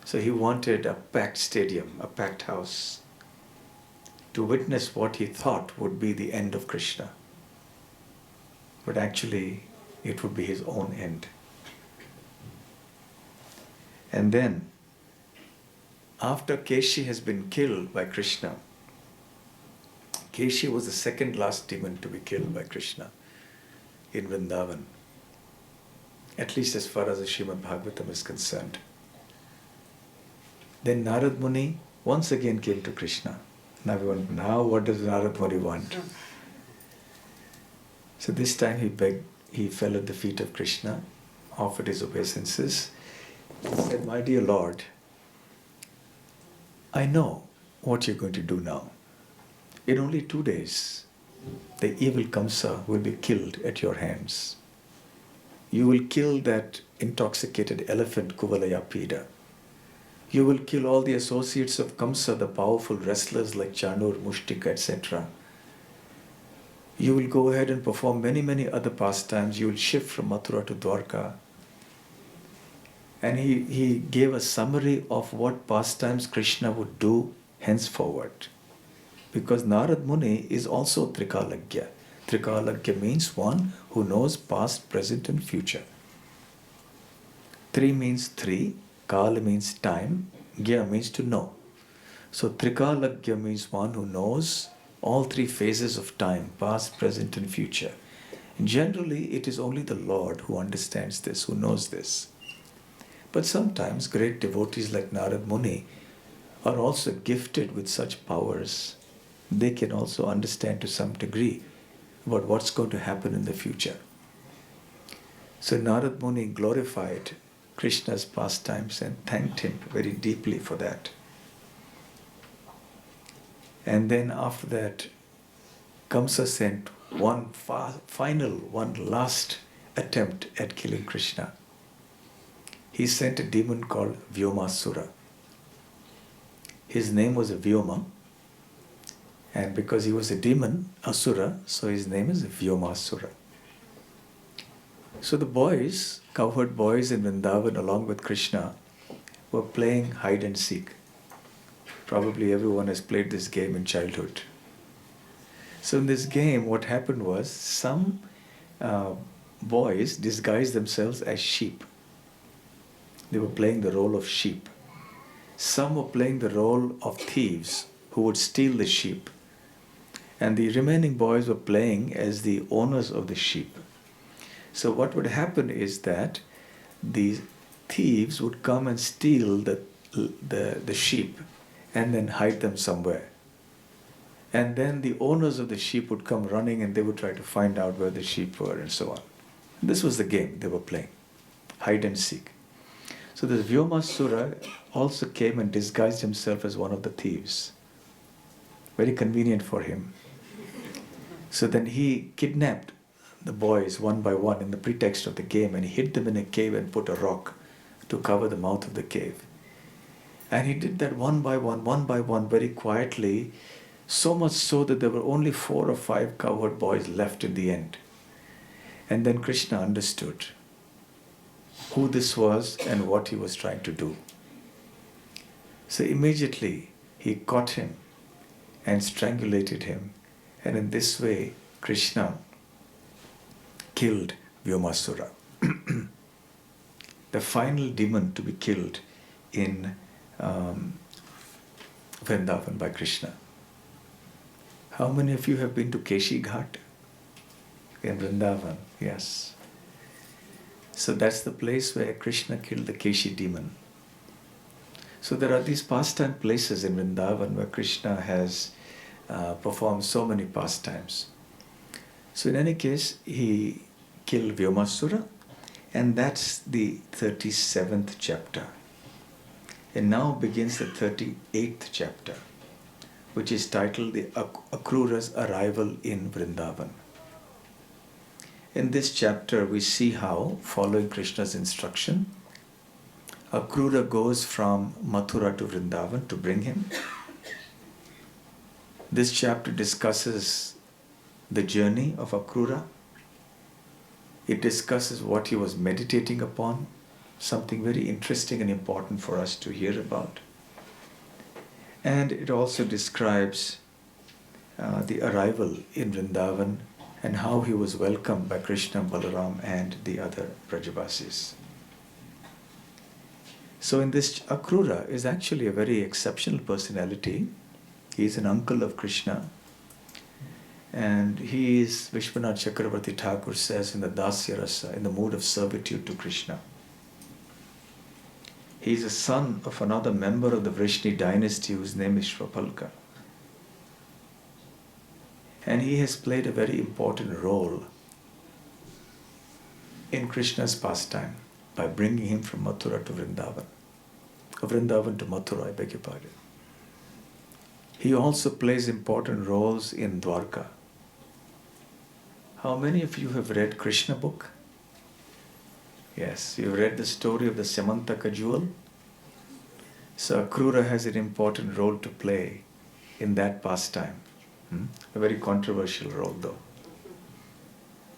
So he wanted a packed stadium, a packed house, to witness what he thought would be the end of Krishna. But actually, it would be his own end. And then, after Keshi has been killed by Krishna, Keshi was the second last demon to be killed by Krishna in Vrindavan, at least as far as the Śrīmad Bhāgavatam is concerned. Then Narad Muni once again came to Krishna. Now what does Narad Muni want? So this time he fell at the feet of Krishna, offered his obeisances, said, my dear Lord, I know what you're going to do now. In only 2 days, the evil Kamsa will be killed at your hands. You will kill that intoxicated elephant Kuvalaya Pida. You will kill all the associates of Kamsa, the powerful wrestlers like Chanur, Mushtika, etc. You will go ahead and perform many other pastimes. You will shift from Mathura to Dwarka. And he gave a summary of what pastimes Krishna would do henceforward. Because Narad Muni is also Trikalagya. Trikalagya means one who knows past, present and future. Tri means three, Kala means time, Gya means to know. So Trikalagya means one who knows all three phases of time, past, present and future. And generally it is only the Lord who understands this, who knows this. But sometimes great devotees like Narad Muni are also gifted with such powers. They can also understand to some degree about what's going to happen in the future. So Narad Muni glorified Krishna's pastimes and thanked him very deeply for that. And then after that, Kamsa sent one last attempt at killing Krishna. He sent a demon called Vyomasura. His name was Vyoma, and because he was a demon, Asura, so his name is Vyomasura. So the boys, cowherd boys in Vrindavan along with Krishna, were playing hide and seek. Probably everyone has played this game in childhood. So in this game, what happened was some boys disguised themselves as sheep. They were playing the role of sheep. Some were playing the role of thieves who would steal the sheep. And the remaining boys were playing as the owners of the sheep. So what would happen is that the thieves would come and steal the sheep and then hide them somewhere. And then the owners of the sheep would come running and they would try to find out where the sheep were and so on. This was the game they were playing, hide and seek. So this Vyomasura also came and disguised himself as one of the thieves. Very convenient for him. So then he kidnapped the boys one by one in the pretext of the game and he hid them in a cave and put a rock to cover the mouth of the cave. And he did that one by one, very quietly, so much so that there were only 4 or 5 cowherd boys left in the end. And then Krishna understood who this was and what he was trying to do. So immediately he caught him and strangulated him. And in this way, Krishna killed Vyomasura, the final demon to be killed in Vrindavan by Krishna. How many of you have been to Keshi Ghat in Vrindavan? Yes. So that's the place where Krishna killed the Keshi demon. So there are these pastime places in Vrindavan where Krishna has performed so many pastimes. So in any case, he killed Vyomasura, and that's the 37th chapter. And now begins the 38th chapter, which is titled the Akrura's Arrival in Vrindavan. In this chapter, we see how, following Krishna's instruction, Akrura goes from Mathura to Vrindavan to bring him. This chapter discusses the journey of Akrura. It discusses what he was meditating upon, something very interesting and important for us to hear about. And it also describes the arrival in Vrindavan and how he was welcomed by Krishna, Balaram and the other Brajavasis. So in this, Akrura is actually a very exceptional personality. He is an uncle of Krishna. And he is, Vishwanath Chakravarti Thakur says, in the Dasya Rasa, in the mood of servitude to Krishna. He is a son of another member of the Vrishni dynasty whose name is Shvapalka. And he has played a very important role in Krishna's pastime by bringing him from Mathura to Vrindavan. Vrindavan to Mathura, I beg your pardon. He also plays important roles in Dwarka. How many of you have read Krishna book? Yes, you've read the story of the Samantaka jewel. So Akrura has an important role to play in that pastime. A very controversial role though.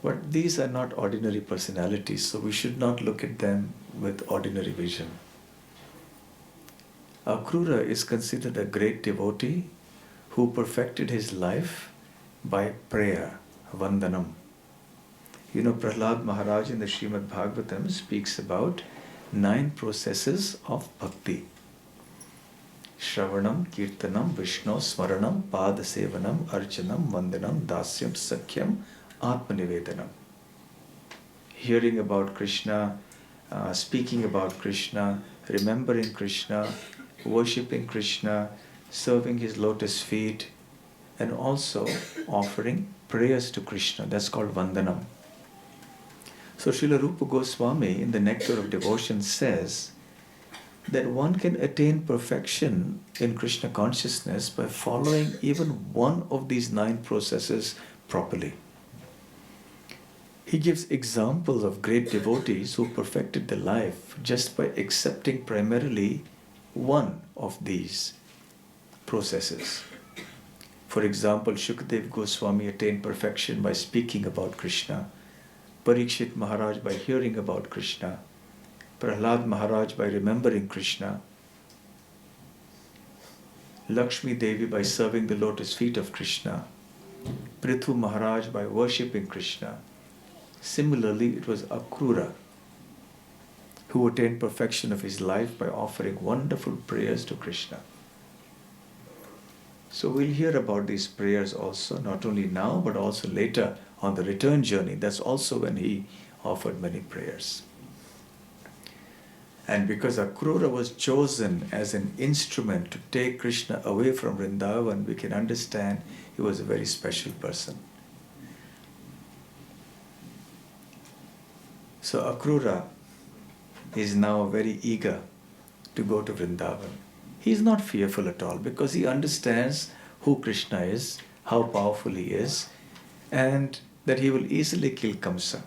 But these are not ordinary personalities, so we should not look at them with ordinary vision. Akrura is considered a great devotee who perfected his life by prayer, vandanam. You know, Prahlad Maharaj in the Śrīmad Bhāgavatam speaks about 9 processes of bhakti. Shravanam, Kirtanam, Vishnu, Smaranam, Padasevanam, Archanam, Vandanam, Dasyam, Sakhyam, Atmanivedanam. Hearing about Krishna, speaking about Krishna, remembering Krishna, worshipping Krishna, serving his lotus feet, and also offering prayers to Krishna. That's called Vandanam. So Srila Rupa Goswami in the Nectar of Devotion says that one can attain perfection in Krishna consciousness by following even one of these 9 processes properly. He gives examples of great devotees who perfected their life just by accepting primarily one of these processes. For example, Shukadev Goswami attained perfection by speaking about Krishna, Parikshit Maharaj by hearing about Krishna, Prahlad Maharaj by remembering Krishna, Lakshmi Devi by serving the lotus feet of Krishna, Prithu Maharaj by worshipping Krishna. Similarly, it was Akrura who attained perfection of his life by offering wonderful prayers to Krishna. So we'll hear about these prayers also, not only now, but also later on the return journey. That's also when he offered many prayers. And because Akrura was chosen as an instrument to take Krishna away from Vrindavan, we can understand he was a very special person. So Akrura is now very eager to go to Vrindavan. He is not fearful at all because he understands who Krishna is, how powerful he is, and that he will easily kill Kamsa.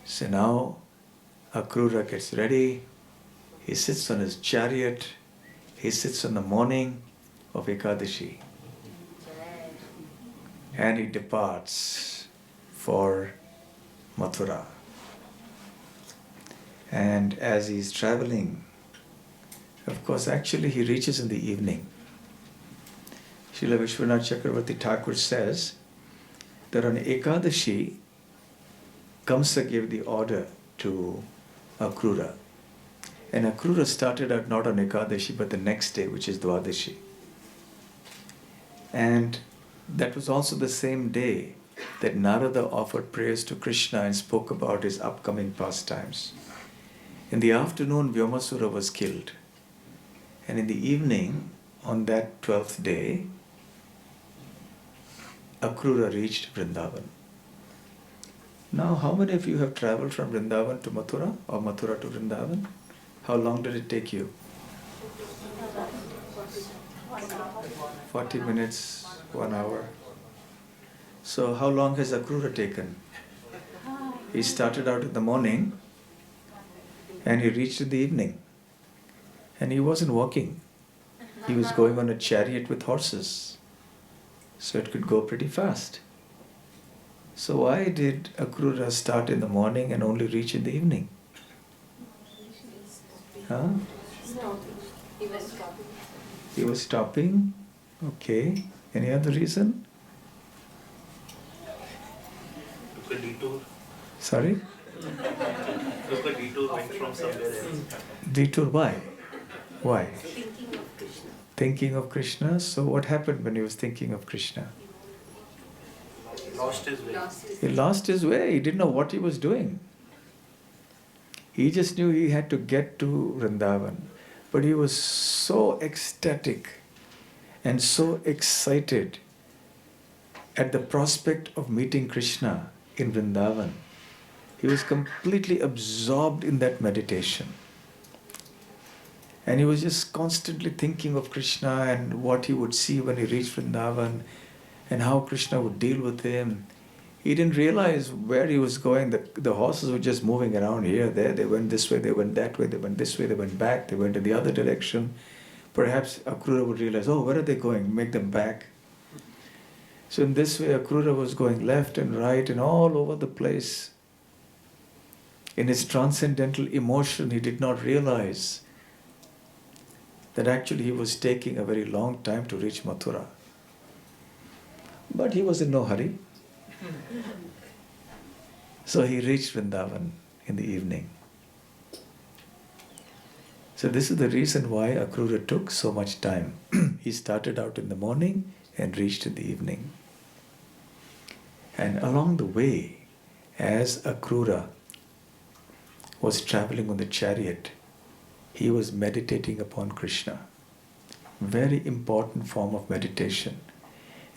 So now Akrura gets ready, he sits on his chariot, he sits on the morning of Ekadashi, and he departs for Mathura. And as he is traveling, of course, actually he reaches in the evening. Srila Vishwanath Chakravarti Thakur says that on Ekadashi, Kamsa gave the order to Akrura. And Akrura started out not on Ekadashi but the next day, which is Dwadashi. And that was also the same day that Narada offered prayers to Krishna and spoke about his upcoming pastimes. In the afternoon, Vyomasura was killed. And in the evening, on that 12th day, Akrura reached Vrindavan. Now, how many of you have traveled from Vrindavan to Mathura or Mathura to Vrindavan? How long did it take you? 40 minutes, 1 hour. So how long has Akrura taken? He started out in the morning and he reached in the evening. And he wasn't walking. He was going on a chariot with horses. So it could go pretty fast. So why did Akrura start in the morning and only reach in the evening? Huh? He was stopping. He was stopping? Okay. Any other reason? Took a detour. Sorry? Took a detour, went from somewhere else. Detour why? Why? Thinking of Krishna. Thinking of Krishna. So what happened when he was thinking of Krishna? Lost his way. He lost his way. He didn't know what he was doing. He just knew he had to get to Vrindavan. But he was so ecstatic and so excited at the prospect of meeting Krishna in Vrindavan. He was completely absorbed in that meditation. And he was just constantly thinking of Krishna and what he would see when he reached Vrindavan and how Krishna would deal with him. He didn't realize where he was going. The horses were just moving around here, there. They went this way, they went that way, they went this way, they went back, they went in the other direction. Perhaps Akrura would realize, oh, where are they going? Make them back. So in this way, Akrura was going left and right and all over the place. In his transcendental emotion, he did not realize that actually he was taking a very long time to reach Mathura. But he was in no hurry. So he reached Vrindavan in the evening. So this is the reason why Akrura took so much time. He started out in the morning and reached in the evening. And along the way, as Akrura was traveling on the chariot, he was meditating upon Krishna. Very important form of meditation.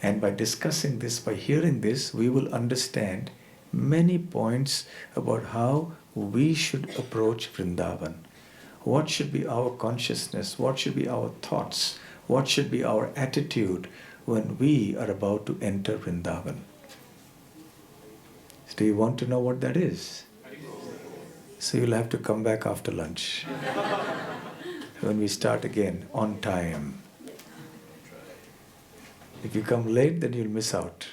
And by discussing this, by hearing this, we will understand many points about how we should approach Vrindavan. What should be our consciousness? What should be our thoughts? What should be our attitude when we are about to enter Vrindavan? So do you want to know what that is? So you'll have to come back after lunch. When we start again, on time. If you come late, then you'll miss out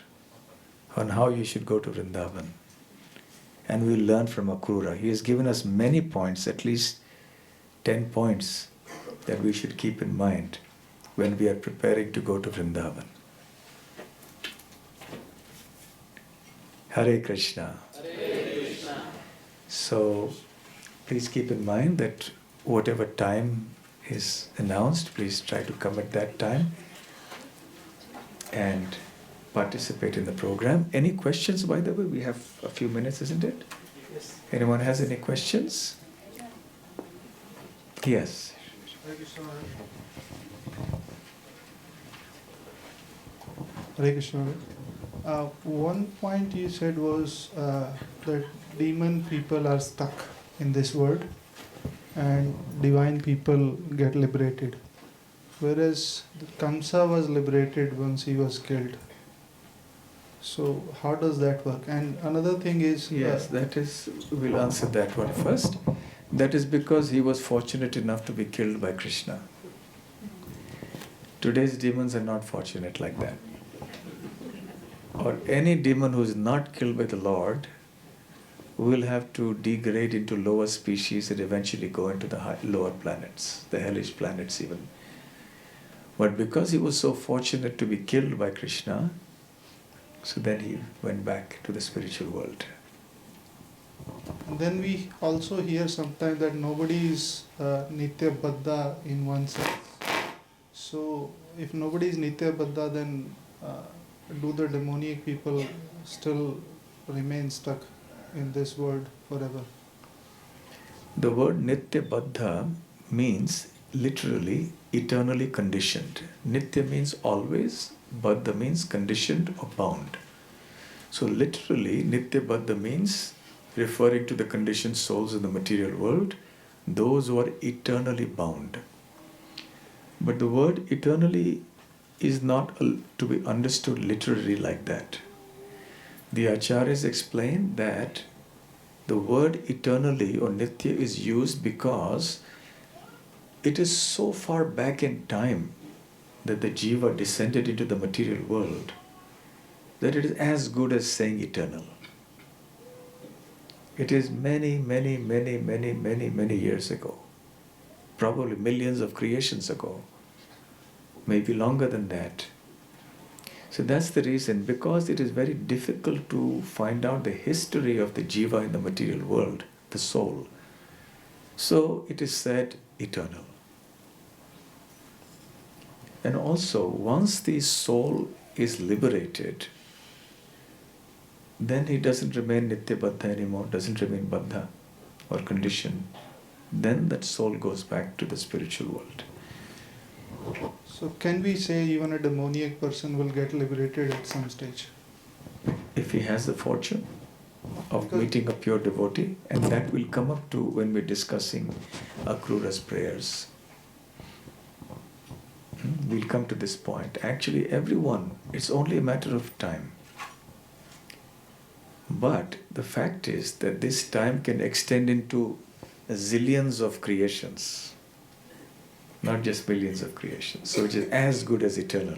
on how you should go to Vrindavan. And we'll learn from Akrura. He has given us many points, at least 10 points that we should keep in mind when we are preparing to go to Vrindavan. Hare Krishna. Hare Krishna. So please keep in mind that whatever time is announced, please try to come at that time and participate in the program. Any questions, by the way? We have a few minutes, isn't it? Yes. Anyone has any questions? Yes. Hare Krishna. One point you said was that demon people are stuck in this world and divine people get liberated. Whereas Kamsa was liberated once he was killed. So how does that work? And another thing is... Yes, that is, we'll answer that one first. That is because he was fortunate enough to be killed by Krishna. Today's demons are not fortunate like that. Or any demon who is not killed by the Lord will have to degrade into lower species and eventually go into the lower planets, the hellish planets even. But because he was so fortunate to be killed by Krishna, so then he went back to the spiritual world. And then we also hear sometimes that nobody is Nitya Baddha in one sense. So if nobody is Nitya Baddha, then do the demoniac people still remain stuck in this world forever? The word Nitya Baddha means literally eternally conditioned. Nitya means always, Baddha means conditioned or bound. So literally Nitya Baddha means referring to the conditioned souls in the material world, those who are eternally bound. But the word eternally is not to be understood literally like that. The Acharyas explain that the word eternally or Nitya is used because it is so far back in time that the jiva descended into the material world that it is as good as saying eternal. It is many years ago, probably millions of creations ago, maybe longer than that. So that's the reason, because it is very difficult to find out the history of the jiva in the material world, the soul. So it is said eternal. And also, once the soul is liberated, then he doesn't remain Nitya Baddha anymore, doesn't remain Baddha or conditioned. Then that soul goes back to the spiritual world. So can we say even a demoniac person will get liberated at some stage? If he has the fortune of Because meeting a pure devotee, and that will come up to when we're discussing Akrura's prayers. We'll come to this point. Actually, everyone, it's only a matter of time. But the fact is that this time can extend into zillions of creations, not just millions of creations. So it is as good as eternal.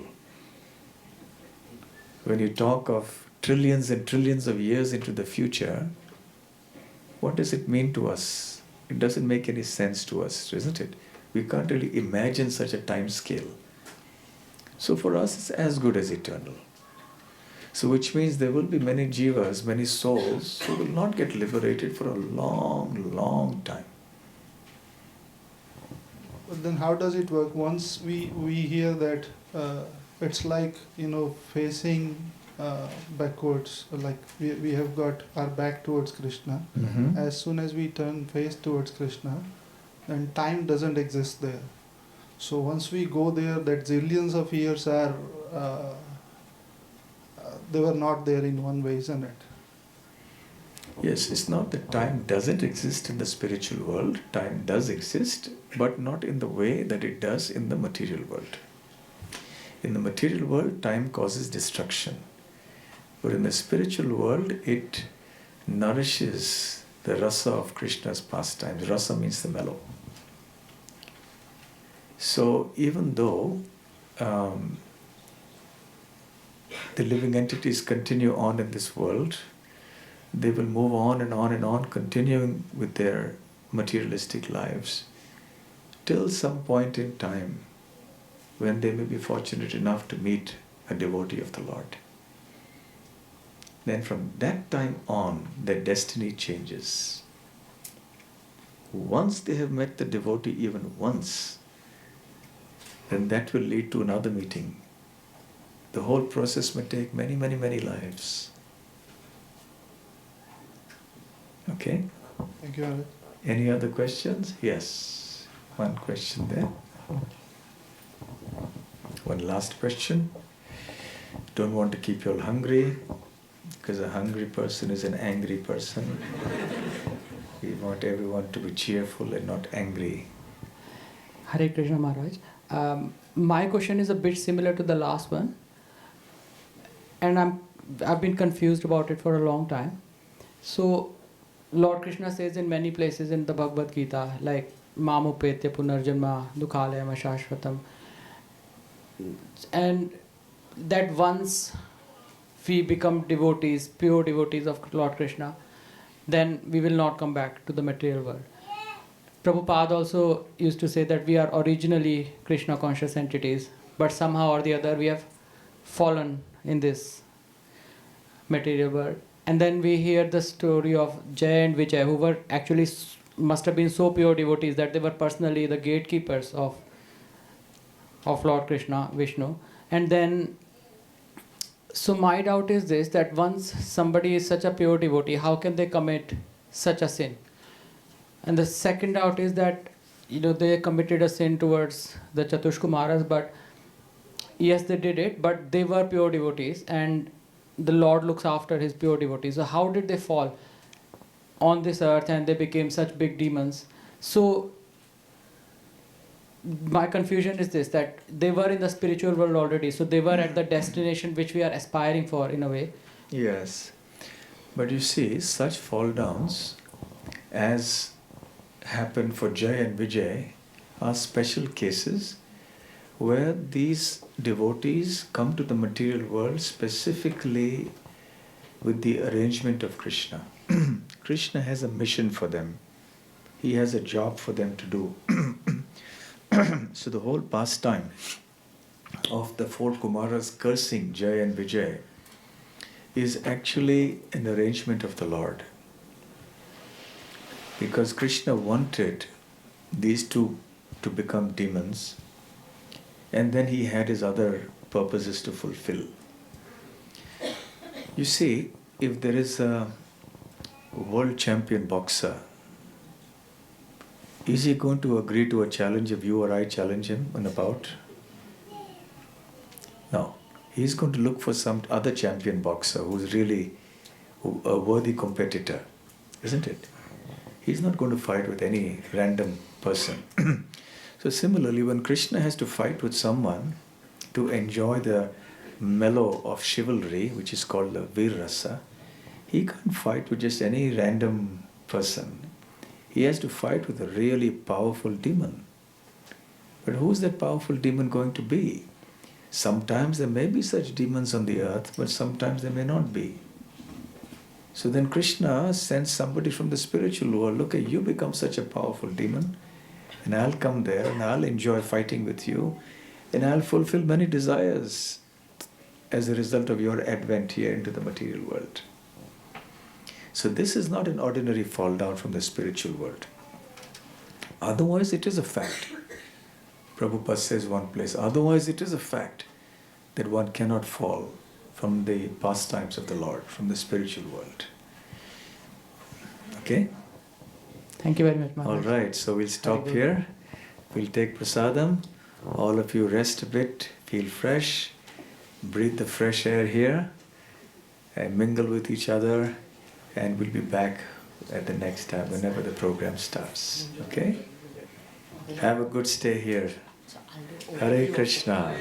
When you talk of trillions and trillions of years into the future, what does it mean to us? It doesn't make any sense to us, isn't it? We can't really imagine such a time scale. So for us, it's as good as eternal. So which means there will be many jivas, many souls who will not get liberated for a long time. But then how does it work? Once we hear that it's like, facing backwards, like we have got our back towards Krishna. Mm-hmm. As soon as we turn face towards Krishna, then time doesn't exist there. So once we go there, that zillions of years are, they were not there in one way, isn't it? Yes, it's not that time doesn't exist in the spiritual world. Time does exist, but not in the way that it does in the material world. In the material world, time causes destruction. But in the spiritual world, it nourishes the rasa of Krishna's pastimes. Rasa means the mellow. So even though the living entities continue on in this world, they will move on and on and on, continuing with their materialistic lives, till some point in time when they may be fortunate enough to meet a devotee of the Lord. Then from that time on, their destiny changes. Once they have met the devotee even once, then that will lead to another meeting. The whole process may take many lives. Okay? Thank you, Hare. Any other questions? Yes. One question there. One last question. Don't want to keep you all hungry, because a hungry person is an angry person. We want everyone to be cheerful and not angry. Hare Krishna Maharaj. My question is a bit similar to the last one, and I've been confused about it for a long time. So Lord Krishna says in many places in the Bhagavad Gita, like Mamupetya Punarjanma Dukhalayam Ashashvatam, and that once we become devotees, pure devotees of Lord Krishna, then we will not come back to the material world. Prabhupada also used to say that we are originally Krishna conscious entities, but somehow or the other we have fallen in this material world. And then we hear the story of Jay and Vijay, who were actually must have been so pure devotees that they were personally the gatekeepers of of Lord Krishna, Vishnu. And then, so my doubt is this, that once somebody is such a pure devotee, how can they commit such a sin? And the second doubt is that, they committed a sin towards the Chatushkumaras, but yes, they did it, but they were pure devotees, and the Lord looks after his pure devotees. So how did they fall on this earth and they became such big demons? So my confusion is this, that they were in the spiritual world already, so they were at the destination which we are aspiring for in a way. Yes. But you see, such fall downs as happened for Jay and Vijay are special cases where these devotees come to the material world specifically with the arrangement of Krishna. Krishna has a mission for them. He has a job for them to do. So the whole pastime of the four Kumaras cursing Jay and Vijay is actually an arrangement of the Lord. Because Krishna wanted these two to become demons, and then he had his other purposes to fulfill. You see, if there is a world champion boxer, is he going to agree to a challenge if you or I challenge him in a bout? No. He's going to look for some other champion boxer who's really a worthy competitor, isn't it? He's not going to fight with any random person. So similarly, when Krishna has to fight with someone to enjoy the mellow of chivalry, which is called the Vir Rasa, he can't fight with just any random person. He has to fight with a really powerful demon. But who's that powerful demon going to be? Sometimes there may be such demons on the earth, but sometimes there may not be. So then Krishna sends somebody from the spiritual world, look, you become such a powerful demon, and I'll come there and I'll enjoy fighting with you, and I'll fulfill many desires as a result of your advent here into the material world. So this is not an ordinary fall down from the spiritual world. Otherwise it is a fact. Prabhupada says one place, otherwise it is a fact that one cannot fall from the pastimes of the Lord, from the spiritual world. Okay? Thank you very much, Maharaj. All right, so we'll stop here. We'll take prasadam. All of you rest a bit, feel fresh, breathe the fresh air here, and mingle with each other, and we'll be back at the next time, whenever the program starts. Okay? Have a good stay here. Hare Krishna.